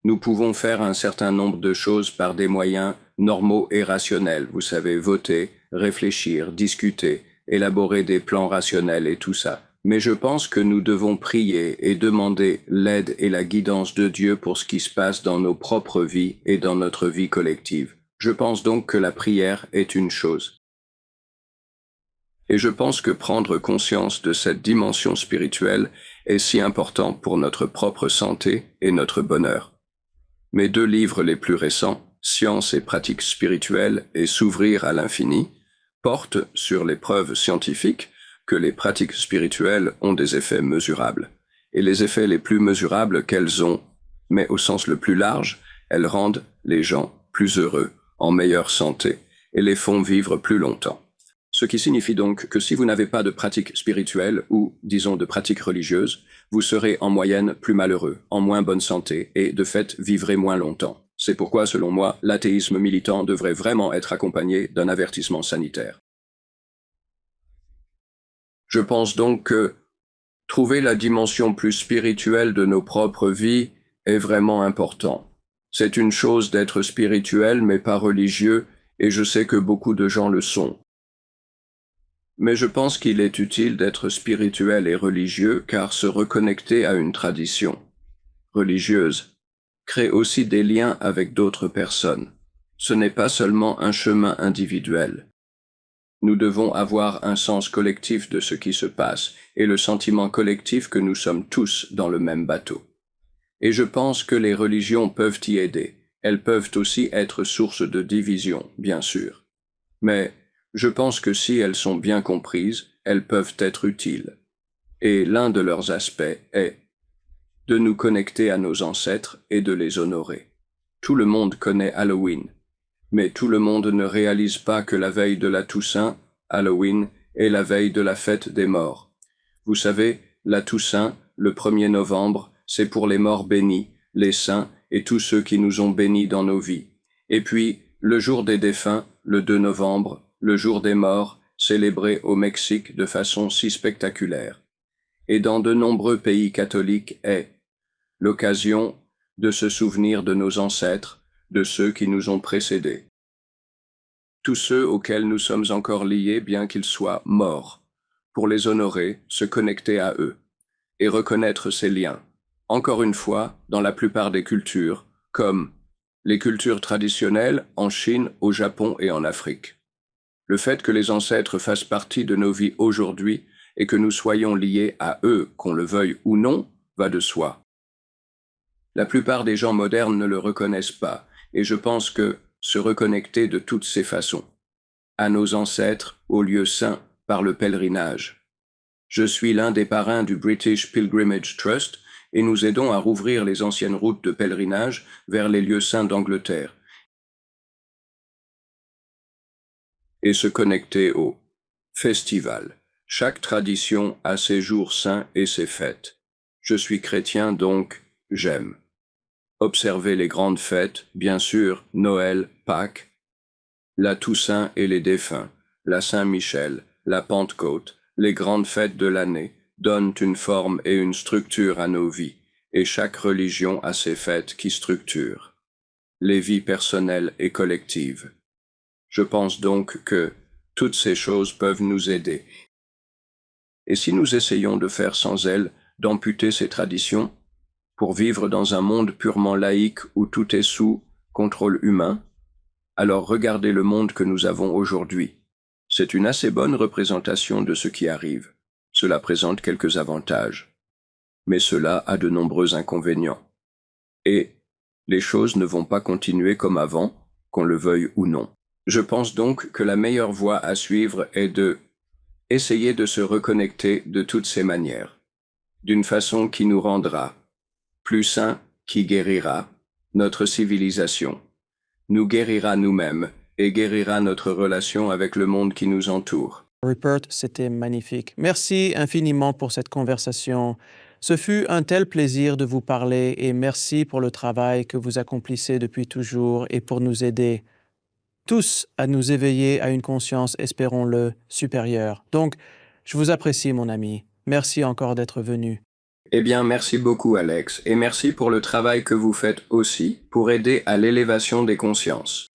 Nous pouvons faire un certain nombre de choses par des moyens normaux et rationnels. Vous savez, voter, réfléchir, discuter, élaborer des plans rationnels et tout ça. Mais je pense que nous devons prier et demander l'aide et la guidance de Dieu pour ce qui se passe dans nos propres vies et dans notre vie collective. Je pense donc que la prière est une chose. Et je pense que prendre conscience de cette dimension spirituelle est si important pour notre propre santé et notre bonheur. Mes 2 livres les plus récents, science et pratique spirituelle et s'ouvrir à l'infini, porte sur les preuves scientifiques que les pratiques spirituelles ont des effets mesurables. Et les effets les plus mesurables qu'elles ont, mais au sens le plus large, elles rendent les gens plus heureux, en meilleure santé, et les font vivre plus longtemps. Ce qui signifie donc que si vous n'avez pas de pratique spirituelle ou, disons, de pratique religieuse, vous serez en moyenne plus malheureux, en moins bonne santé et, de fait, vivrez moins longtemps. C'est pourquoi, selon moi, l'athéisme militant devrait vraiment être accompagné d'un avertissement sanitaire. Je pense donc que trouver la dimension plus spirituelle de nos propres vies est vraiment important. C'est une chose d'être spirituel mais pas religieux, et je sais que beaucoup de gens le sont. Mais je pense qu'il est utile d'être spirituel et religieux car se reconnecter à une tradition religieuse crée aussi des liens avec d'autres personnes. Ce n'est pas seulement un chemin individuel. Nous devons avoir un sens collectif de ce qui se passe et le sentiment collectif que nous sommes tous dans le même bateau. Et je pense que les religions peuvent y aider. Elles peuvent aussi être source de division, bien sûr. Mais je pense que si elles sont bien comprises, elles peuvent être utiles. Et l'un de leurs aspects est de nous connecter à nos ancêtres et de les honorer. Tout le monde connaît Halloween, mais tout le monde ne réalise pas que la veille de la Toussaint, Halloween, est la veille de la fête des morts. Vous savez, la Toussaint, le 1er novembre, c'est pour les morts bénis, les saints et tous ceux qui nous ont bénis dans nos vies. Et puis, le jour des défunts, le 2 novembre, le jour des morts, célébré au Mexique de façon si spectaculaire. Et dans de nombreux pays catholiques est l'occasion de se souvenir de nos ancêtres, de ceux qui nous ont précédés. Tous ceux auxquels nous sommes encore liés bien qu'ils soient morts, pour les honorer, se connecter à eux, et reconnaître ces liens. Encore une fois, dans la plupart des cultures, comme les cultures traditionnelles en Chine, au Japon et en Afrique. Le fait que les ancêtres fassent partie de nos vies aujourd'hui et que nous soyons liés à eux, qu'on le veuille ou non, va de soi. La plupart des gens modernes ne le reconnaissent pas, et je pense que se reconnecter de toutes ces façons, à nos ancêtres, aux lieux saints, par le pèlerinage. Je suis l'un des parrains du British Pilgrimage Trust, et nous aidons à rouvrir les anciennes routes de pèlerinage vers les lieux saints d'Angleterre, et se connecter au festival. Chaque tradition a ses jours saints et ses fêtes. Je suis chrétien, donc j'aime observer les grandes fêtes, bien sûr, Noël, Pâques, la Toussaint et les défunts, la Saint-Michel, la Pentecôte, les grandes fêtes de l'année donnent une forme et une structure à nos vies, et chaque religion a ses fêtes qui structurent les vies personnelles et collectives. Je pense donc que toutes ces choses peuvent nous aider. Et si nous essayons de faire sans elles, d'amputer ces traditions, pour vivre dans un monde purement laïque où tout est sous contrôle humain, alors regardez le monde que nous avons aujourd'hui. C'est une assez bonne représentation de ce qui arrive. Cela présente quelques avantages. Mais cela a de nombreux inconvénients. Et les choses ne vont pas continuer comme avant, qu'on le veuille ou non. Je pense donc que la meilleure voie à suivre est de essayer de se reconnecter de toutes ces manières, d'une façon qui nous rendra plus sains, qui guérira notre civilisation, nous guérira nous-mêmes et guérira notre relation avec le monde qui nous entoure. Rupert, c'était magnifique. Merci infiniment pour cette conversation. Ce fut un tel plaisir de vous parler et merci pour le travail que vous accomplissez depuis toujours et pour nous aider tous à nous éveiller à une conscience, espérons-le, supérieure. Donc, je vous apprécie, mon ami. Merci encore d'être venu. Eh bien, merci beaucoup, Alex, et merci pour le travail que vous faites aussi pour aider à l'élévation des consciences.